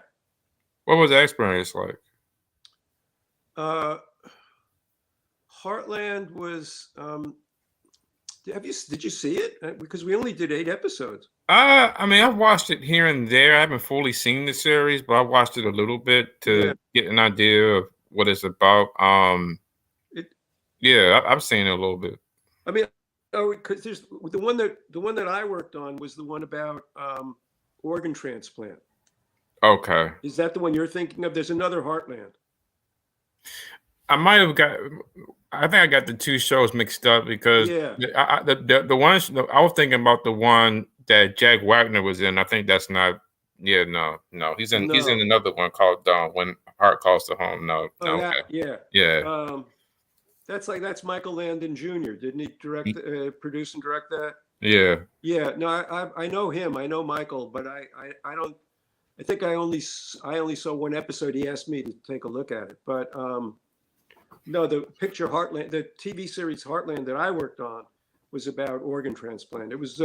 What was that experience like? Heartland was. Did you see it? Because we only did 8 episodes. I've watched it here and there. I haven't fully seen the series, but I watched it a little bit to get an idea of what it's about. I've seen it a little bit. Because there's the one that I worked on was the one about organ transplant. Okay. Is that the one you're thinking of? There's another Heartland. I think I got the 2 shows mixed up because the one I was thinking about the one that Jack Wagner was in. I think that's not. Yeah, no. He's in another one called When Heart Calls to Home. No. Oh, okay. Yeah. That's Michael Landon Jr. Didn't he produce and direct that? Yeah. Yeah. No, I know him. I know Michael, but I don't. I think I only saw one episode. He asked me to take a look at it, but no, the picture Heartland, the TV series Heartland that I worked on was about organ transplant. It was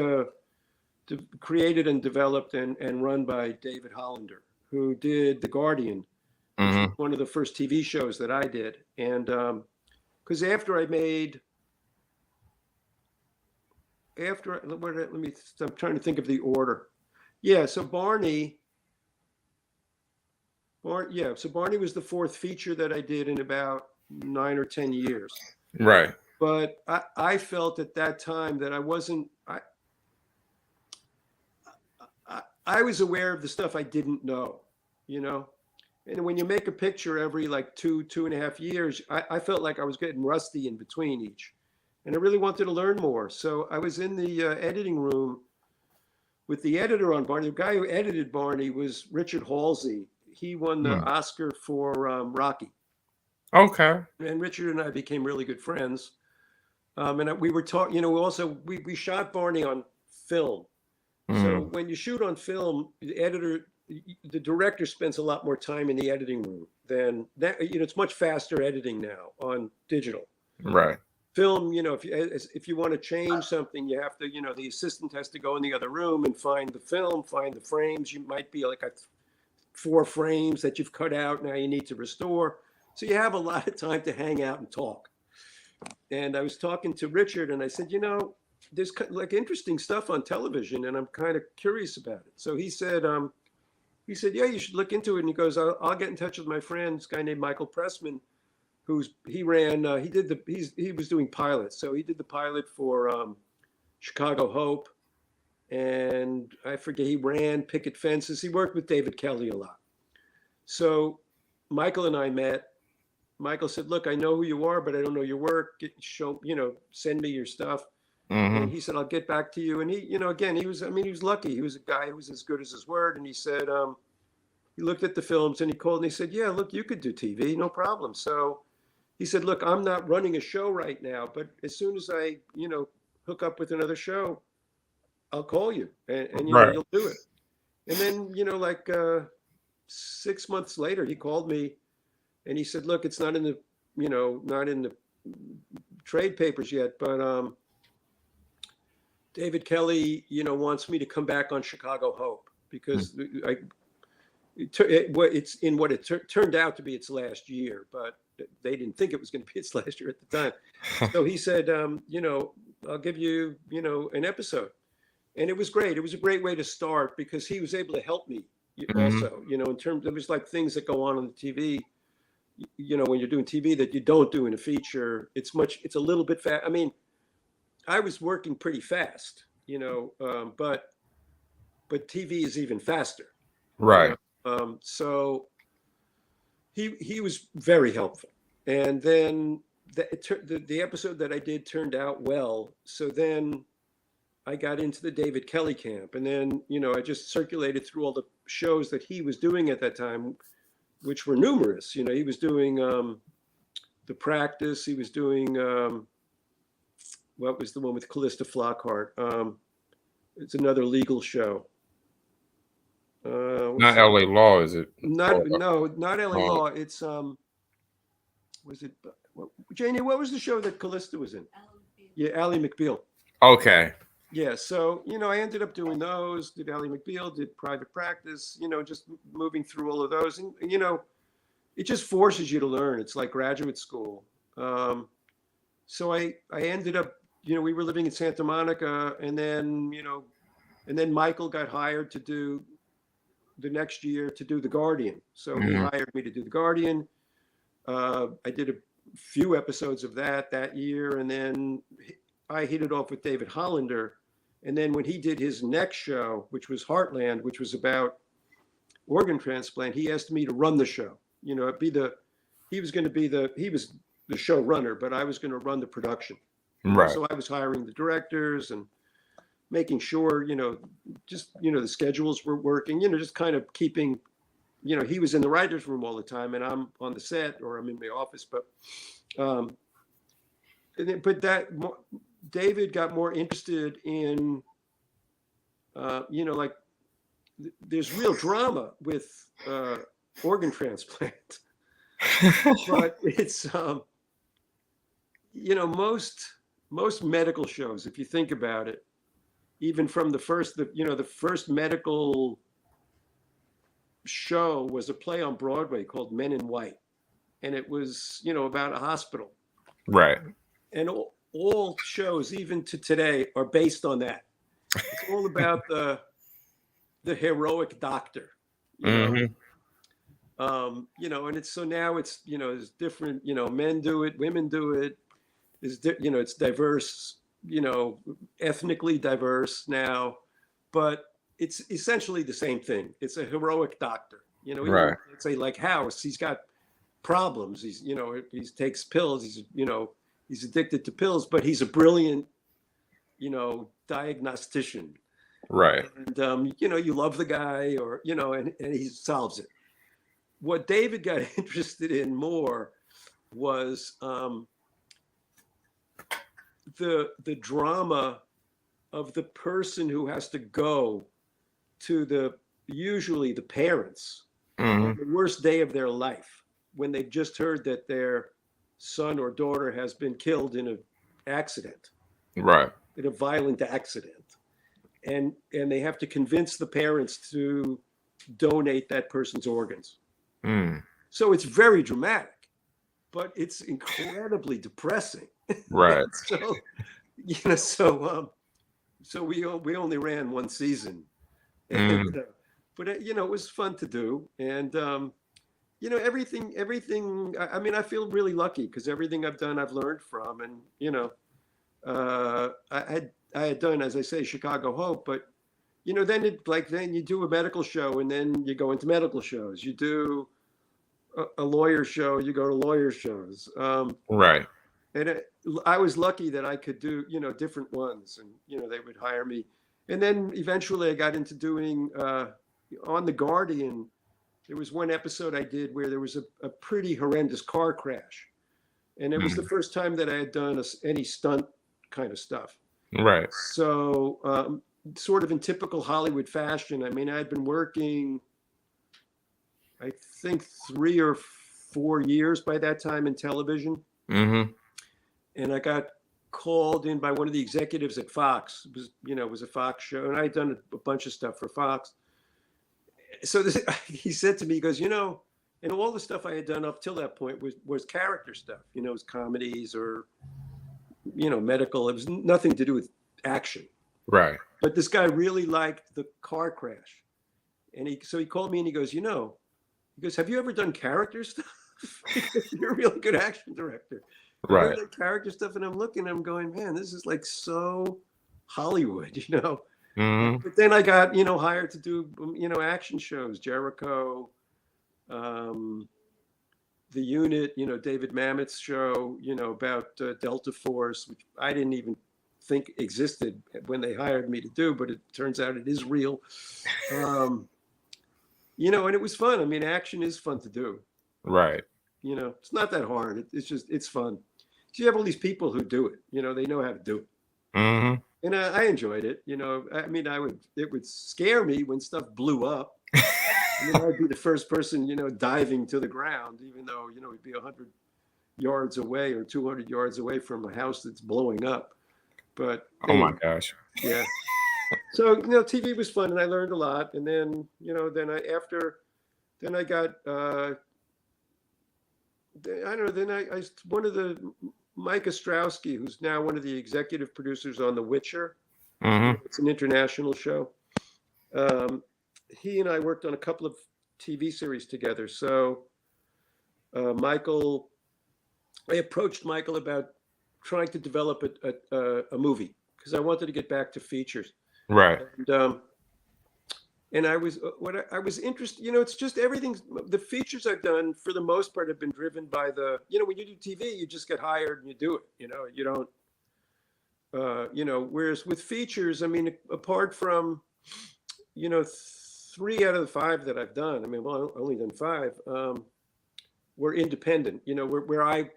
created and developed and run by David Hollander, who did The Guardian, which was one of the first TV shows that I did. And because after I made, I'm trying to think of the order. Yeah, so Barney was the fourth feature that I did in about 9 or 10 years. Right. But I felt at that time that I wasn't, I was aware of the stuff I didn't know, you know? And when you make a picture every like 2.5 years, I felt like I was getting rusty in between each. And I really wanted to learn more. So I was in the editing room with the editor on Barney. The guy who edited Barney was Richard Halsey. He won the Oscar for Rocky. Okay. And Richard and I became really good friends. And we were talking, you know, we shot Barney on film. So when you shoot on film, the director spends a lot more time in the editing room than that. You know, it's much faster editing now on digital. Right. Film, you know, if you want to change something, you have to, you know, the assistant has to go in the other room and find the film, find the frames. You might be like 4 frames that you've cut out. Now you need to restore. So you have a lot of time to hang out and talk. And I was talking to Richard and I said, you know, there's like interesting stuff on television and I'm kind of curious about it. So he said, yeah, you should look into it. And he goes, I'll get in touch with my friend, this guy named Michael Pressman, he was doing pilots. So he did the pilot for Chicago Hope. And I forget, he ran picket fences. He worked with David Kelly a lot. So Michael and I met. Michael said, look, I know who you are, but I don't know your work. Send me your stuff. And he said, I'll get back to you. And he, you know, again, he was lucky. He was a guy who was as good as his word. And he said, he looked at the films and he called and he said, yeah, look, you could do TV, no problem. So he said, look, I'm not running a show right now, but as soon as I, you know, hook up with another show, I'll call you and you know, you'll do it. And then, you know, like 6 months later, he called me and he said, look, it's not in the trade papers yet, but David Kelly, you know, wants me to come back on Chicago Hope because it turned out to be its last year, but they didn't think it was going to be its last year at the time. So he said, you know, I'll give you, you know, an episode. And it was great. It was a great way to start because he was able to help me also, you know, in terms of, it was like things that go on the TV, you know, when you're doing TV that you don't do in a feature. It's a little bit fast. I mean, I was working pretty fast, you know, but TV is even faster. Right. So he was very helpful. And then the episode that I did turned out well. So then I got into the David Kelly camp. And then, you know, I just circulated through all the shows that he was doing at that time, which were numerous. You know, he was doing The Practice. He was doing, what was the one with Callista Flockhart? It's another legal show. Not LA Law, is it? Not LA Law. It's was it Janie? What was the show that Callista was in? Yeah, Ally McBeal. Okay. Yeah, so you know, I ended up doing those. Did Ally McBeal? Did Private Practice? You know, just moving through all of those, and you know, it just forces you to learn. It's like graduate school. So I ended up, you know, we were living in Santa Monica, and then Michael got hired to do the next year to do The Guardian. So he hired me to do The Guardian. I did a few episodes of that year, and then I hit it off with David Hollander. And then when he did his next show, which was Heartland, which was about organ transplant, he asked me to run the show. You know, he was the showrunner, but I was going to run the production. Right. So I was hiring the directors and making sure, you know, just, you know, the schedules were working, you know, just kind of keeping, you know, he was in the writer's room all the time and I'm on the set or I'm in my office, but David got more interested in, you know, like there's real drama with organ transplant, but it's, you know, most medical shows, if you think about it, even from the first medical show was a play on Broadway called Men in White, and it was about a hospital. Right. And all shows, even to today, are based on that. It's all about the heroic doctor, Mhm. And it's so now it's it's different. Men do it, women do it. It's diverse. Ethnically diverse now, but it's essentially the same thing. It's a heroic doctor. Right. Let's say like House, he's got problems. He takes pills. He's addicted to pills, but he's a brilliant, diagnostician. Right. And you love the guy, or and he solves it. What David got interested in more was the drama of the person who has to go to usually the parents on the worst day of their life, when they've just heard that their son or daughter has been killed in an accident, Right. in a violent accident, and they have to convince the parents to donate that person's organs. So it's very dramatic, but it's incredibly depressing. Right. So we only ran one season, and, but it was fun to do, and everything. I mean, I feel really lucky because everything I've done, I've learned from, and I had done, as I say, Chicago Hope, but then you do a medical show, and then you go into medical shows. You do a lawyer show, you go to lawyer shows. Right. And I was lucky that I could do, different ones, and, they would hire me. And then eventually I got into doing, on The Guardian, there was one episode I did where there was a pretty horrendous car crash. And it was the first time that I had done any stunt kind of stuff. Right. So sort of in typical Hollywood fashion, I mean, I had been working, I think 3 or 4 years by that time in television. And I got called in by one of the executives at Fox. It was a Fox show, and I had done a bunch of stuff for Fox. So he said to me, he goes, and all the stuff I had done up till that point was character stuff. It was comedies or, medical. It was nothing to do with action. Right. But this guy really liked the car crash. And so he called me and he goes, he goes, have you ever done character stuff? You're a really good action director. Right. Done character stuff, and I'm looking, I'm going, man, this is like so Hollywood, But then I got, hired to do, action shows, Jericho, The Unit, David Mamet's show, about Delta Force, which I didn't even think existed when they hired me to do, but it turns out it is real. And it was fun. I mean, action is fun to do. Right. It's not that hard. It's fun. So you have all these people who do it. They know how to do it. And I enjoyed it. I mean, it would scare me when stuff blew up. I'd be the first person, diving to the ground, even though, it'd be 100 yards away or 200 yards away from a house that's blowing up. But oh my gosh. Yeah. So, TV was fun, and I learned a lot. And then, then I got, one of the Mike Ostrowski, who's now one of the executive producers on The Witcher. It's an international show. He and I worked on a couple of TV series together. So I approached Michael about trying to develop a movie because I wanted to get back to features. Right. And I was interested, it's just everything. The features I've done for the most part have been driven by when you do TV, you just get hired and you do it, you don't, whereas with features, I mean, apart from, 3 out of the 5 that I've done, I mean, well, I've only done 5, were independent, where I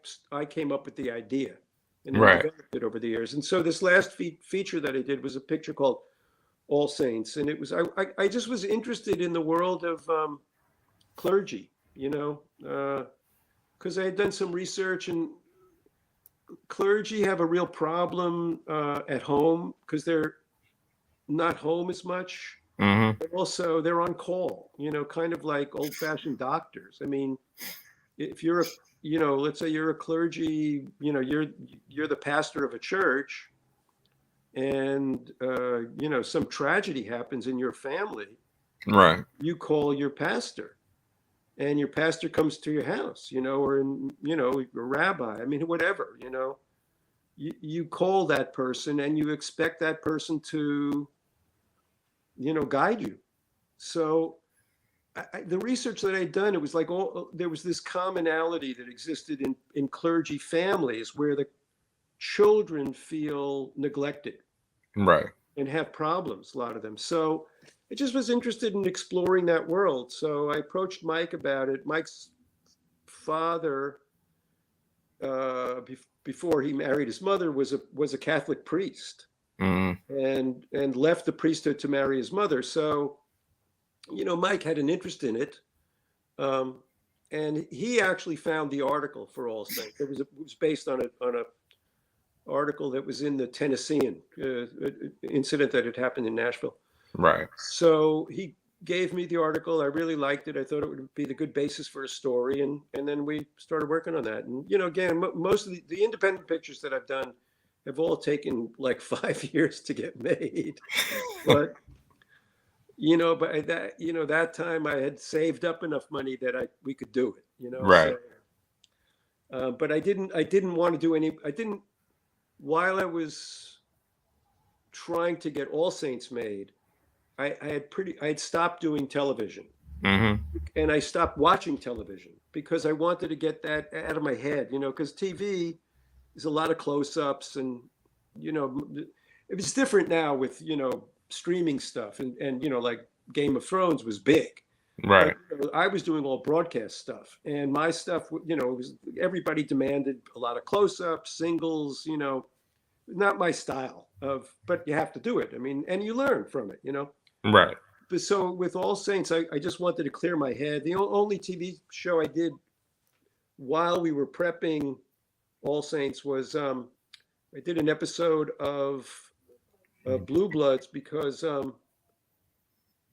came up with the idea and then developed it over the years. And so this last feature that I did was a picture called All Saints, and it was I just was interested in the world of clergy, because I had done some research, and clergy have a real problem at home because they're not home as much. Mm-hmm. But also, they're on call. Kind of like old-fashioned doctors. I mean, if you're let's say you're a clergy, you're the pastor of a church, and some tragedy happens in your family, Right. you call your pastor, and your pastor comes to your house, or a rabbi. I mean, whatever, you call that person, and you expect that person to, guide you. So the research that I'd done, it was like there was this commonality that existed in clergy families where the children feel neglected Right. and have problems, a lot of them. So I just was interested in exploring that world. So I approached Mike about it. Mike's father, before he married his mother, was a Catholic priest, Mm-hmm. and left the priesthood to marry his mother. So, Mike had an interest in it. And he actually found the article for All Saints. It was based on a article that was in the Tennessean incident that had happened in Nashville. Right. So he gave me the article. I really liked it. I thought it would be the good basis for a story, and then we started working on that. And again, most of the independent pictures that I've done have all taken like 5 years to get made, but. But that time I had saved up enough money that we could do it. Right. So, but I didn't want to do any. While I was trying to get All Saints made, I had stopped doing television, Mm-hmm. and I stopped watching television because I wanted to get that out of my head. Because TV is a lot of close-ups, and it's different now with streaming stuff, and like Game of Thrones was big. Right. But, I was doing all broadcast stuff, and my stuff, was everybody demanded a lot of close-ups, singles, not my style but you have to do it. I mean, and you learn from it, Right. But so with All Saints, I just wanted to clear my head. The only TV show I did while we were prepping All Saints was I did an episode of Blue Bloods because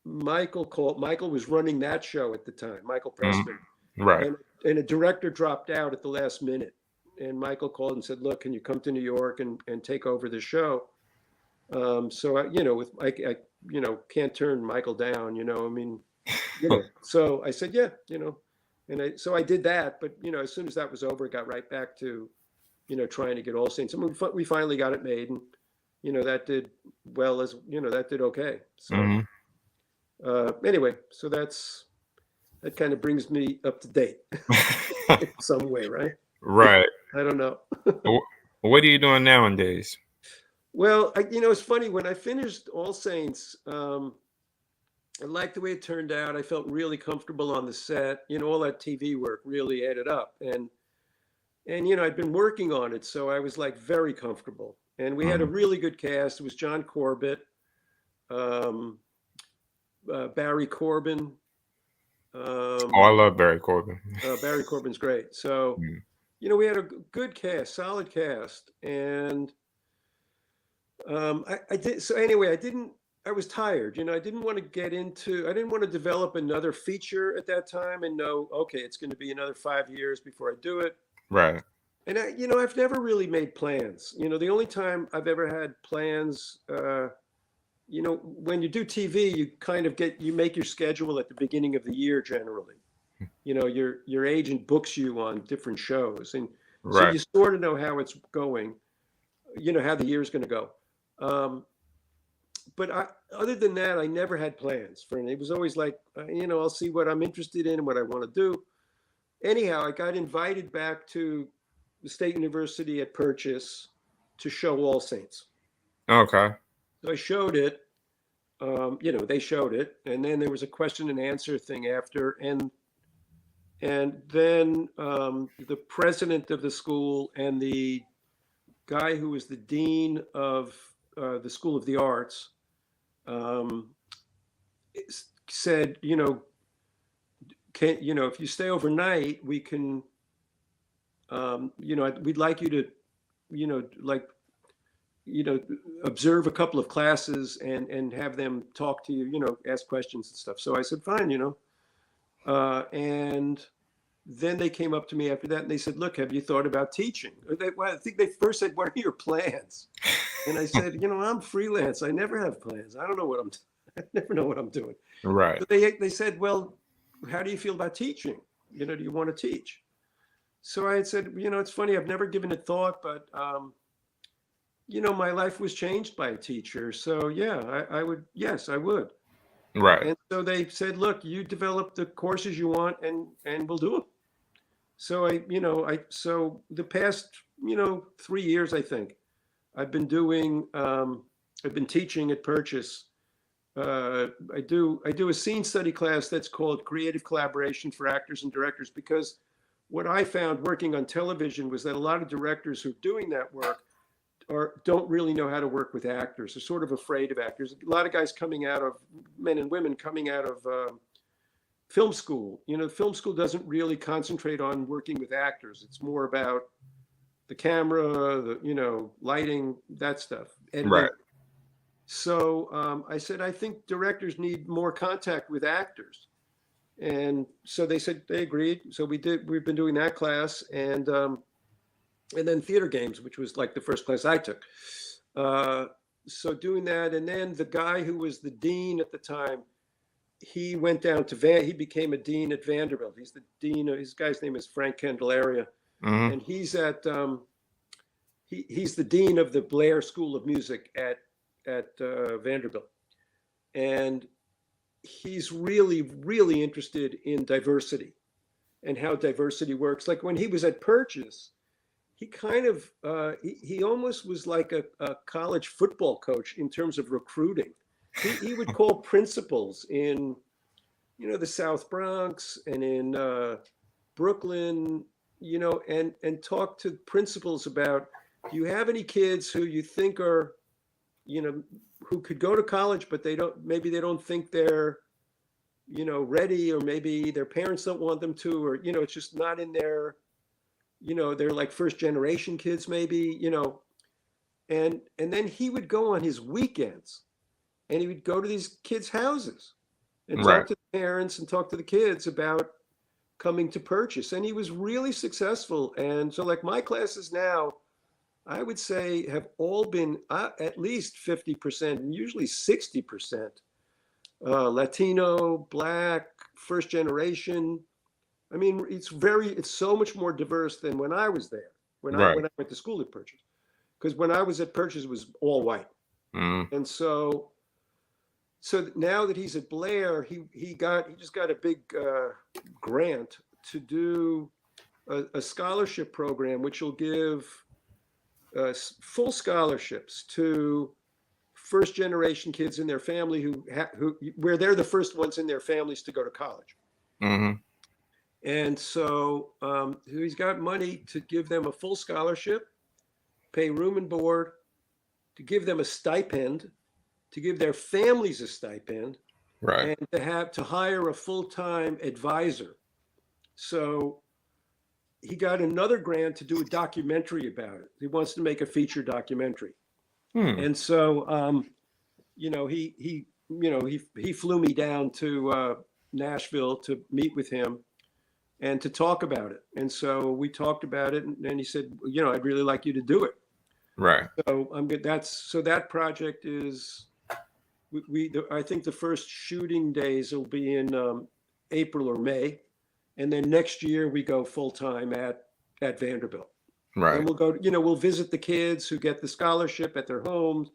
Michael was running that show at the time, Michael Pressman. Right. And a director dropped out at the last minute, and Michael called and said, "Look, can you come to New York and take over the show?" So I can't turn Michael down, I mean, so I said, yeah, and so I did that, but as soon as that was over, it got right back to, trying to get All Saints. I mean, we finally got it made, and that did well, as that did okay. So anyway, so that kind of brings me up to date in some way, right? Right. I don't know. What are you doing nowadays? Well, it's funny, when I finished All Saints, I liked the way it turned out. I felt really comfortable on the set. All that TV work really added up, and I'd been working on it, so I was like very comfortable. And we had a really good cast. It was John Corbett, Barry Corbin. I love Barry Corbin. Barry Corbin's great. So, we had a good cast, solid cast, and I did. So anyway, I was tired. I didn't want to develop another feature at that time and know, okay, it's going to be another 5 years before I do it. Right. And I've never really made plans. The only time I've ever had plans, when you do TV, you kind of you make your schedule at the beginning of the year generally. Your agent books you on different shows, and so you sort of know how it's going, how the year's going to go. But other than that, I never had plans for it. It was always like, I'll see what I'm interested in and what I want to do. Anyhow, I got invited back to the State University at Purchase to show All Saints. Okay. So I showed it. They showed it, and then there was a question and answer thing after, and then the president of the school and the guy who was the dean of the School of the Arts said, if you stay overnight, we can, we'd like you to, observe a couple of classes and have them talk to you, ask questions and stuff. So I said, fine, and then they came up to me after that and they said, look, have you thought about teaching? Well, I think they first said, what are your plans? And I said, I'm freelance. I never have plans. I don't know I never know what I'm doing. Right. But they said, well, how do you feel about teaching? Do you want to teach? So I had said, it's funny, I've never given it thought, but, my life was changed by a teacher. So yeah, I would. Yes, I would. Right. And so they said, look, you develop the courses you want and we'll do them. So so the past, 3 years, I think I've been teaching at Purchase. I do a scene study class that's called Creative Collaboration for Actors and Directors, because what I found working on television was that a lot of directors who are doing that work don't really know how to work with actors. They're sort of afraid of actors. A lot of guys men and women coming out of film school. Film school doesn't really concentrate on working with actors. It's more about the camera, the lighting, that stuff. And right. So I said, I think directors need more contact with actors. And so they said they agreed. So we've been doing that class, and then theater games, which was like the first class I took. So doing that, and then the guy who was the dean at the time, he went down to he became a dean at Vanderbilt. He's the dean. His guy's name is Frank Candelaria, and he's at he's the dean of the Blair School of Music at Vanderbilt, and he's really, really interested in diversity and how diversity works. Like when he was at Purchase, he kind of he almost was like a college football coach in terms of recruiting. He would call principals in the South Bronx and in Brooklyn, and talk to principals about, do you have any kids who you think are who could go to college, but maybe they don't think they're ready, or maybe their parents don't want them to, or it's just not in their they're like first generation kids maybe, and then he would go on his weekends and he would go to these kids' houses and talk to the parents and talk to the kids about coming to Purchase. And he was really successful. And so like my classes now, I would say have all been at least 50% and usually 60% Latino, Black, first generation. I mean, it's so much more diverse than when I was there, when I went to school at Purchase. Because when I was at Purchase, it was all white. And so now that he's at Blair, he just got a big grant to do a scholarship program, which will give full scholarships to first generation kids in their family where they're the first ones in their families to go to college. And so he's got money to give them a full scholarship, pay room and board, to give them a stipend, to give their families a stipend, and to hire a full-time advisor. So he got another grant to do a documentary about it. He wants to make a feature documentary. And so he flew me down to Nashville to meet with him and to talk about it. And so we talked about it, and then he said, I'd really like you to do it. So I'm good. That project is, I think the first shooting days will be in April or May. And then next year we go full time at Vanderbilt. And we'll go, we'll visit the kids who get the scholarship at their homes,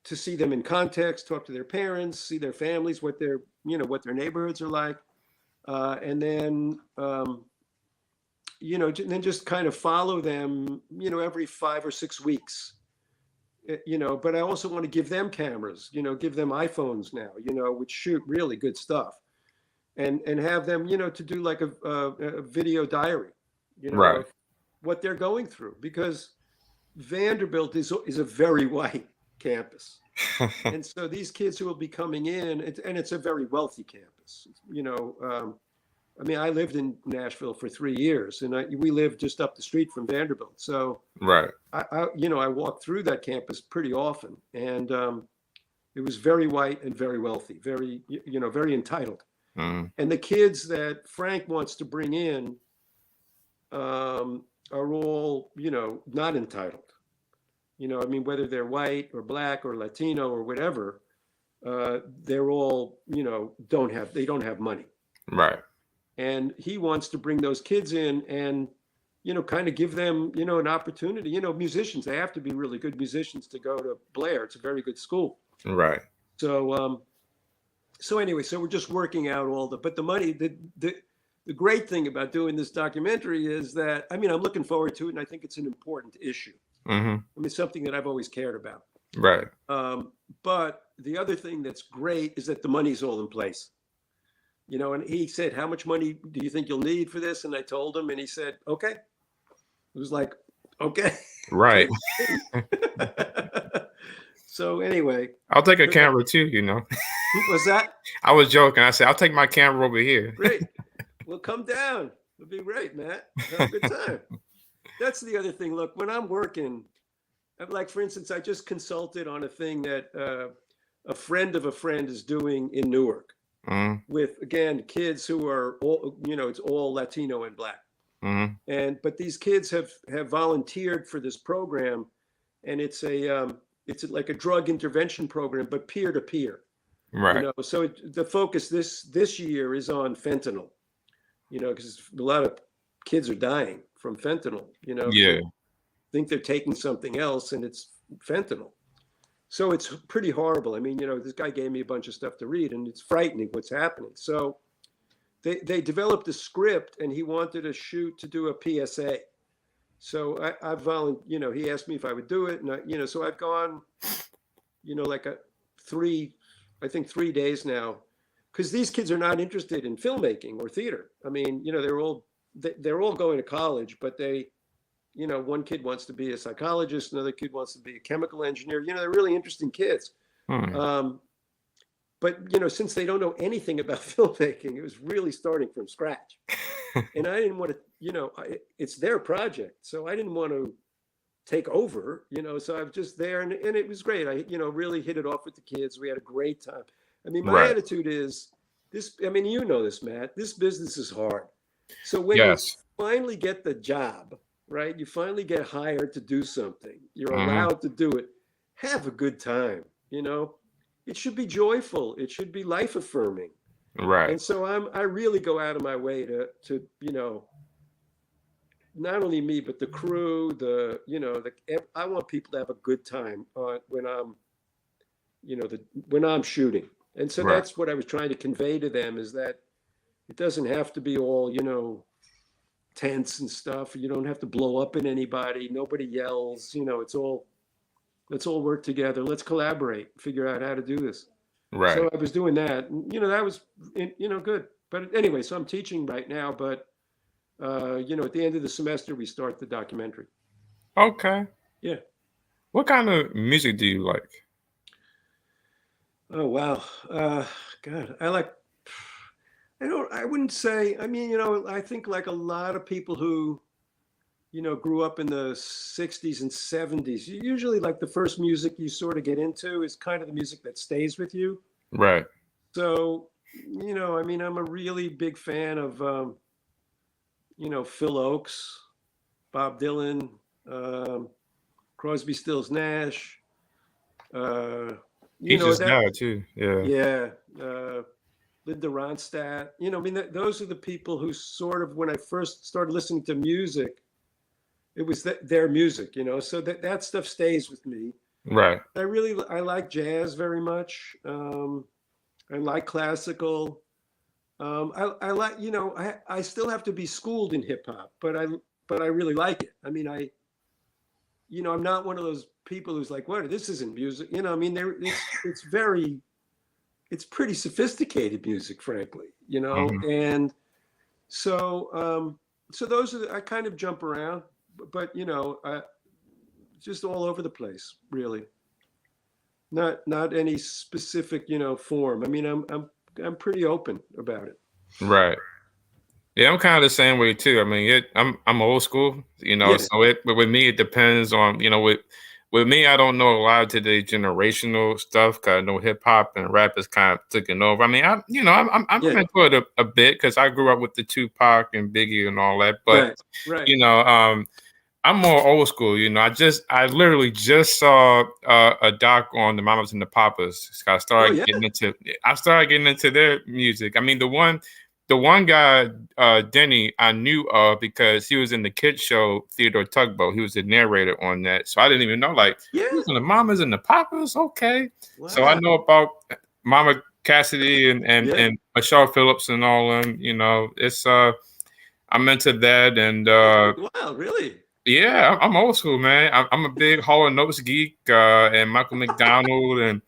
to see them in context, talk to their parents, see their families, what their neighborhoods are like. And then, then just kind of follow them, every 5 or 6 weeks, but I also want to give them cameras, give them iPhones now, which shoot really good stuff, and have them, to do like a video diary, of what they're going through, because Vanderbilt is a very white campus. And so these kids who will be coming in, and it's a very wealthy campus, I mean, I lived in Nashville for 3 years, and we lived just up the street from Vanderbilt. So Right. I walked through that campus pretty often, and it was very white and very wealthy, very, very entitled. Mm-hmm. And the kids that Frank wants to bring in are all, not entitled. I mean, whether they're white or black or Latino or whatever, they're all, they don't have money. Right. And he wants to bring those kids in and, kind of give them, an opportunity. Musicians, they have to be really good musicians to go to Blair. It's a very good school. Right. So anyway, so we're just working out but the money, the great thing about doing this documentary is that, I mean, I'm looking forward to it, and I think it's an important issue. Mm-hmm. I mean, something that I've always cared about. Right. But the other thing that's great is that the money's all in place. And he said, how much money do you think you'll need for this? And I told him, and he said, okay. It was like, okay. Right. So anyway. I'll take a camera too, What's that? I was joking. I said, I'll take my camera over here. Great. Well, come down. It'll be great, Matt. Have a good time. That's the other thing. Look, when I'm working, like, for instance, I just consulted on a thing that a friend of a friend is doing in Newark with, again, kids who are all, it's all Latino and black. Mm-hmm. But these kids have volunteered for this program, and it's like a drug intervention program, but peer to peer. Right. So the focus this year is on fentanyl, because a lot of kids are dying from fentanyl, Yeah. Think they're taking something else, and it's fentanyl. So it's pretty horrible. I mean, this guy gave me a bunch of stuff to read, and it's frightening what's happening. So they developed a script, and he wanted to do a PSA. So I volunteered, he asked me if I would do it. And so I've gone, like 3 days now, because these kids are not interested in filmmaking or theater. I mean, they're all going to college, but they, one kid wants to be a psychologist, another kid wants to be a chemical engineer. They're really interesting kids. But, since they don't know anything about filmmaking, it was really starting from scratch. And I didn't want to, it's their project. So I didn't want to take over, so I was just there, and it was great. I, really hit it off with the kids. We had a great time. I mean, my attitude is this, I mean, this, Matt, this business is hard. So when you finally get the job, right, you finally get hired to do something, you're allowed to do it, have a good time, it should be joyful. It should be life affirming. Right. And so I really go out of my way to not only me, but the crew, I want people to have a good time when I'm, when I'm shooting. And so that's what I was trying to convey to them, is that it doesn't have to be all, tense and stuff. You don't have to blow up at anybody. Nobody yells, let's all work together. Let's collaborate, figure out how to do this. Right. So I was doing that, and, that was, good. But anyway, so I'm teaching right now, but at the end of the semester, we start the documentary. Okay. Yeah. What kind of music do you like? Oh, wow. God, I wouldn't say, I mean, I think like a lot of people who, grew up in the 60s and 70s, usually like the first music you sort of get into is kind of the music that stays with you. Right. So, I mean, I'm a really big fan of, Phil Oakes, Bob Dylan, Crosby, Stills, Nash. He just died too. Yeah. Yeah. Linda Ronstadt. I mean, those are the people who sort of, when I first started listening to music, it was their music, so that stuff stays with me. Right. I like jazz very much. I like classical. I like, I still have to be schooled in hip hop, but I really like it. I mean, I'm not one of those people who's like, what, this isn't music. I mean, it's pretty sophisticated music, frankly, and so those are, I kind of jump around, but just all over the place, really. Not any specific, form. I mean, I'm pretty open about it. Right. Yeah, I'm kind of the same way too. I mean, I'm old school, Yeah, so but with me it depends on, with me I don't know a lot of today's generational stuff because I know hip hop and rap is kind of taking over. I mean, I'm yeah, into it a bit because I grew up with the Tupac and Biggie and all that, but right, right. you know, um, I'm more old school. I literally just saw a doc on the Mamas and the Papas. So Oh yeah, I started getting into their music. I mean, the one guy, Denny, I knew of because he was in the kids show Theodore Tugboat. He was the narrator on that, so I didn't even know like he yeah. was in the Mamas and the Papas. Okay, so I Wow. know about Mama Cassidy and and Yeah. and Michelle Phillips and all them. It's I'm into that and. Wow. Really? Yeah, I'm old school, man. I'm a big Hall and Notes geek, and Michael McDonald. And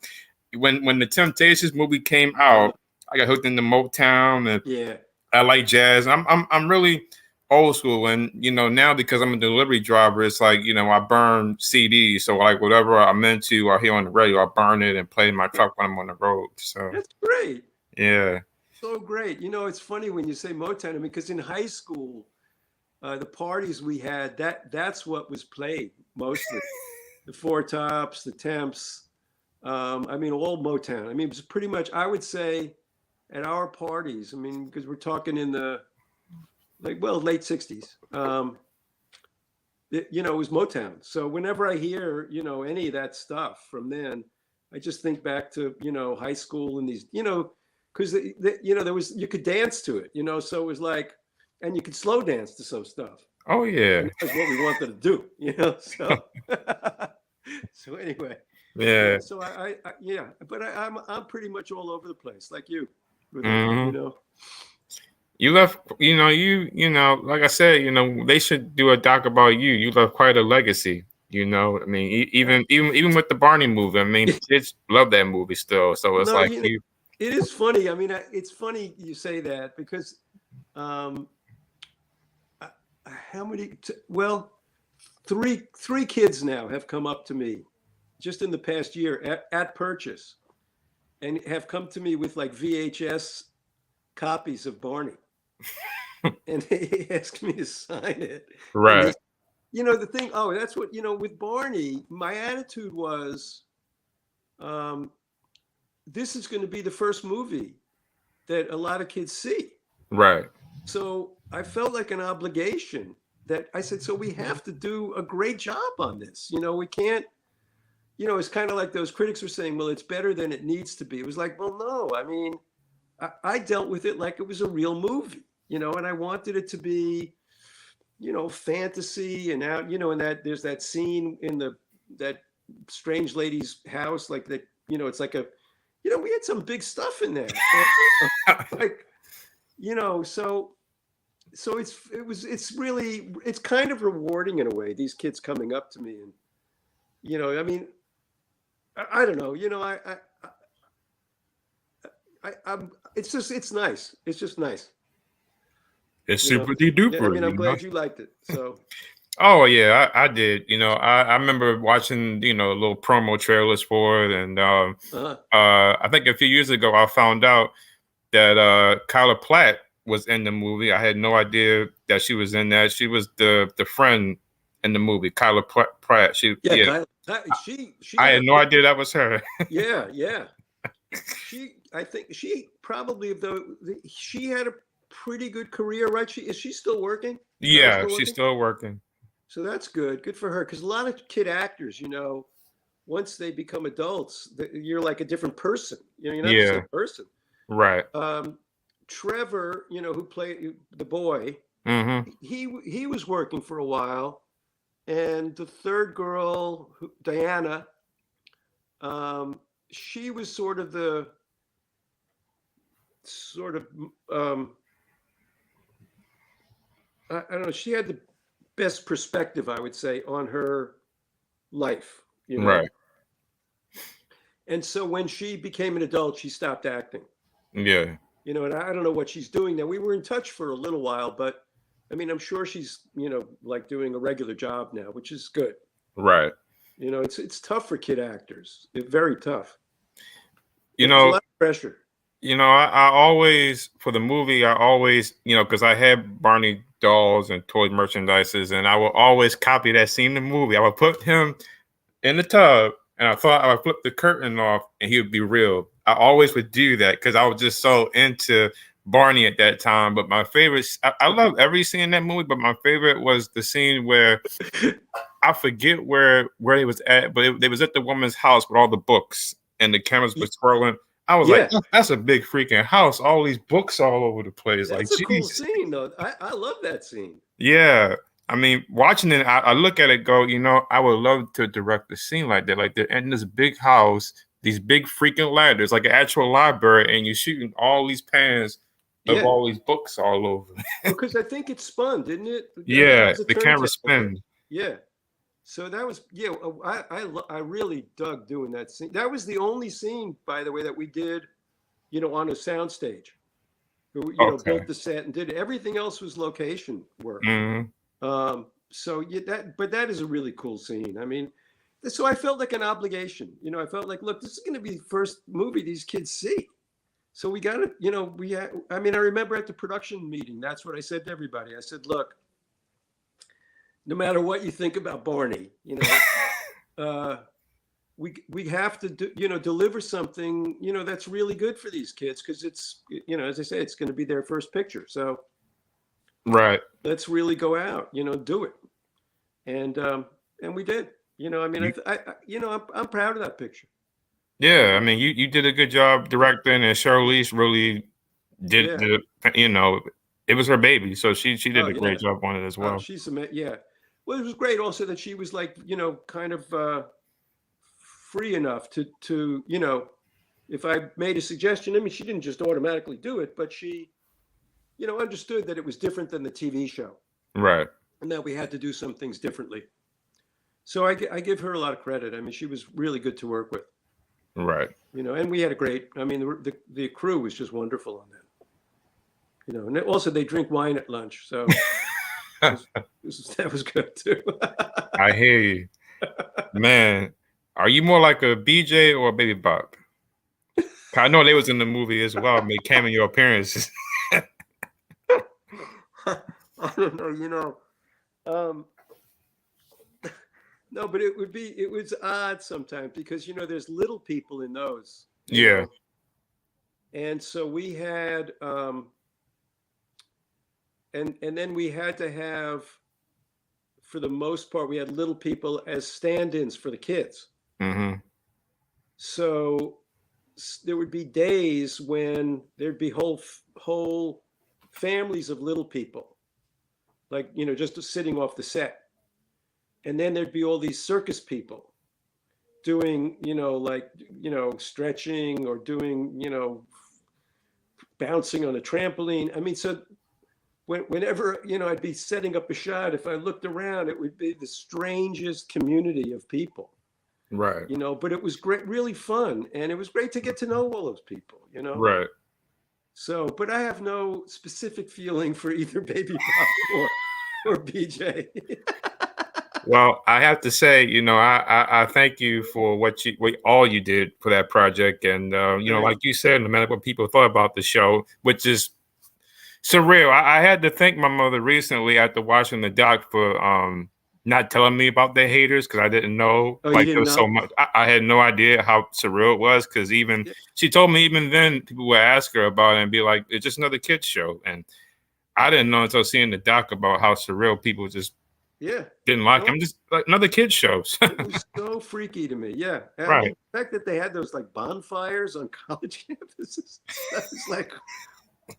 when the Temptations movie came Uh, out, I got hooked into Motown, and yeah. I like jazz. I'm really old school, and now because I'm a delivery driver, it's like I burn CDs, so like whatever I'm into or hear on the radio, I burn it and play in my truck when I'm on the road. So That's great. yeah, So great. It's funny when you say Motown, I mean, because in high school, the parties we had, that's what was played mostly. The Four Tops, the Temps. I mean, all Motown. I mean, it was pretty much. I would say at our parties. I mean, because we're talking in the late '60s. It was Motown. So whenever I hear any of that stuff from then, I just think back to high school and these because there was you could dance to it, so it was like, and you could slow dance to some stuff, oh and yeah, that's what we wanted to do, so so anyway, yeah. yeah, so yeah, but I'm pretty much all over the place like you with it, Mhm. You left, like I said, they should do a doc about you. You left quite a legacy. I mean, even with the Barney movie, I mean, kids love that movie still. So it's No, like you, it is funny. I mean, it's funny you say that because, um, how many? Well, three kids now have come up to me, just in the past year at purchase, and have come to me with like VHS copies of Barney, and they ask me to sign it. And right, the thing. Oh, that's what with Barney. My attitude was, um, this is going to be the first movie that a lot of kids see. right, So I felt like an obligation that I said, so we have to do a great job on this. We can't, it's kind of like those critics were saying, well, it's better than it needs to be. It was like, well, no, I mean, I dealt with it like it was a real movie, and I wanted it to be, fantasy and out, and that there's that scene in that strange lady's house, like that, it's like we had some big stuff in there. Like, so it's kind of rewarding in a way, these kids coming up to me and I mean, I don't know, I'm it's nice, it's just nice, it's you know super I duper. mean, I'm glad you liked it, so Oh yeah, I did. I remember watching little promo trailers for it, and uh I think a few years ago I found out that Kyla Platt was in the movie. I had no idea that she was in that. She was the friend in the movie, Kyla Pratt. yeah, Yeah, Kyla, she I had had no idea that was her. yeah, I think she probably, though, she had a pretty good career, right? Is she still working? Kyla Yeah, still she's working? still working. So that's good for her, because a lot of kid actors, once they become adults, you're like a different person. You're not the Yeah, same person. right. Trevor, who played the boy, Mm-hmm. he was working for a while, and the third girl, Diana, she was sort of I don't know. She had the best perspective, I would say, on her life. Right. And so when she became an adult, she stopped acting. Yeah. And I don't know what she's doing now. We were in touch for a little while, but I mean, I'm sure she's, like doing a regular job now, which is good. Right. It's tough for kid actors. It's very tough. You There's a know, lot of pressure. I always, for the movie, I always, because I had Barney dolls and toy merchandises, and I will always copy that scene in the movie. I would put him in the tub, and I thought I would flip the curtain off, and he would be real. I always would do that because I was just so into Barney at that time. But my favorite, I love every scene in that movie, but my favorite was the scene where I forget where he was at, but they was at the woman's house with all the books, and the cameras were swirling. I was like, that's a big freaking house. All these books all over the place. That's like, a cool scene, though. I love that scene. Yeah. I mean, watching it, I look at it, go, I would love to direct a scene like that. Like they're in this big house, these big freaking ladders, like an actual library, and you're shooting all these pans of all these books all over. Because I think it spun, didn't it? Yeah, the camera spin. Yeah. So that was, I really dug doing that scene. That was the only scene, by the way, that we did, on a soundstage. Built the set and did it. Everything else was location work. Mm-hmm. But that is a really cool scene. I mean, so I felt like an obligation. I felt like, look, this is going to be the first movie these kids see. So we got to, I remember at the production meeting, that's what I said to everybody. I said, look, no matter what you think about Barney, we have to deliver something, that's really good for these kids. Cause it's, as I say, it's going to be their first picture. So right. Let's really go out, do it. And we did, I'm proud of that picture. Yeah. I mean, you did a good job directing, and Charlize really did it was her baby. So she did a great job on it as well. She's yeah. Well, it was great also that she was like, kind of free enough to if I made a suggestion, she didn't just automatically do it, but she, understood that it was different than the TV show. Right. And that we had to do some things differently. So I give her a lot of credit. I mean, she was really good to work with. Right. And we had a great, the crew was just wonderful on that. And also they drink wine at lunch. So that was good too. I hear you. Man, are you more like a BJ or a Baby Bop? I know they was in the movie as well, made cameo appearances. I don't know, no, but it was odd sometimes because, there's little people in those. Yeah. And so we had, and then we had to have, for the most part, we had little people as stand-ins for the kids. Mm-hmm. So there would be days when there'd be whole families of little people, like, just sitting off the set. And then there'd be all these circus people doing, stretching or doing, bouncing on a trampoline. So whenever, I'd be setting up a shot, if I looked around, it would be the strangest community of people. Right. But it was great, really fun. And it was great to get to know all those people, Right. So, but I have no specific feeling for either Baby Bop or BJ. Well, I have to say, I thank you for what all you did for that project. And, like you said, no matter what people thought about the show, which is surreal. I had to thank my mother recently after watching the doc for not telling me about the haters, because I didn't know. There was so much. I had no idea how surreal it was, because she told me even then people would ask her about it and be like, it's just another kid's show. And I didn't know until seeing the doc about how surreal people just didn't like. I'm just like another kid's show. It was so freaky to me. Yeah. Right. The fact that they had those like bonfires on college campuses, that was like,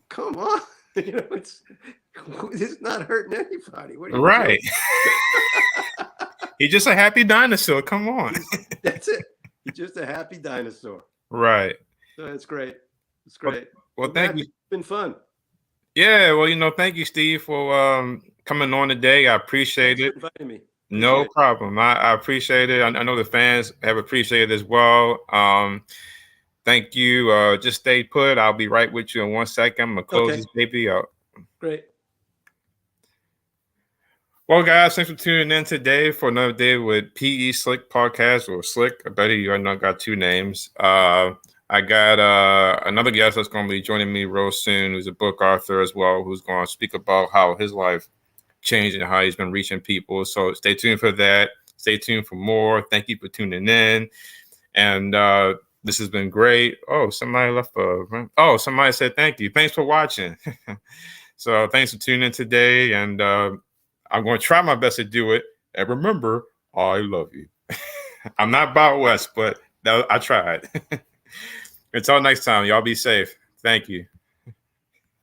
come on. It's not hurting anybody. What are you right. He's just a happy dinosaur. Come on. That's it. He's just a happy dinosaur. Right. So it's great. It's great. Well, thank you. It's been fun. Yeah. Well, thank you, Steve, for coming on today. I appreciate it. Thanks for inviting me. No problem. I appreciate it. I know the fans have appreciated it as well. Thank you. Just stay put. I'll be right with you in 1 second. I'm going to close this baby out. Great. Well, guys, thanks for tuning in today for another day with PE Slick Podcast, or Slick. I bet you I know got two names. I got another guest that's going to be joining me real soon, who's a book author as well, who's going to speak about how his life changed and how he's been reaching people. So stay tuned for that. Stay tuned for more. Thank you for tuning in. And this has been great. Oh, somebody left somebody said thank you. Thanks for watching. So thanks for tuning in today. And I'm going to try my best to do it. And remember, I love you. I'm not Bob West, but I tried. Until next time, y'all be safe. Thank you.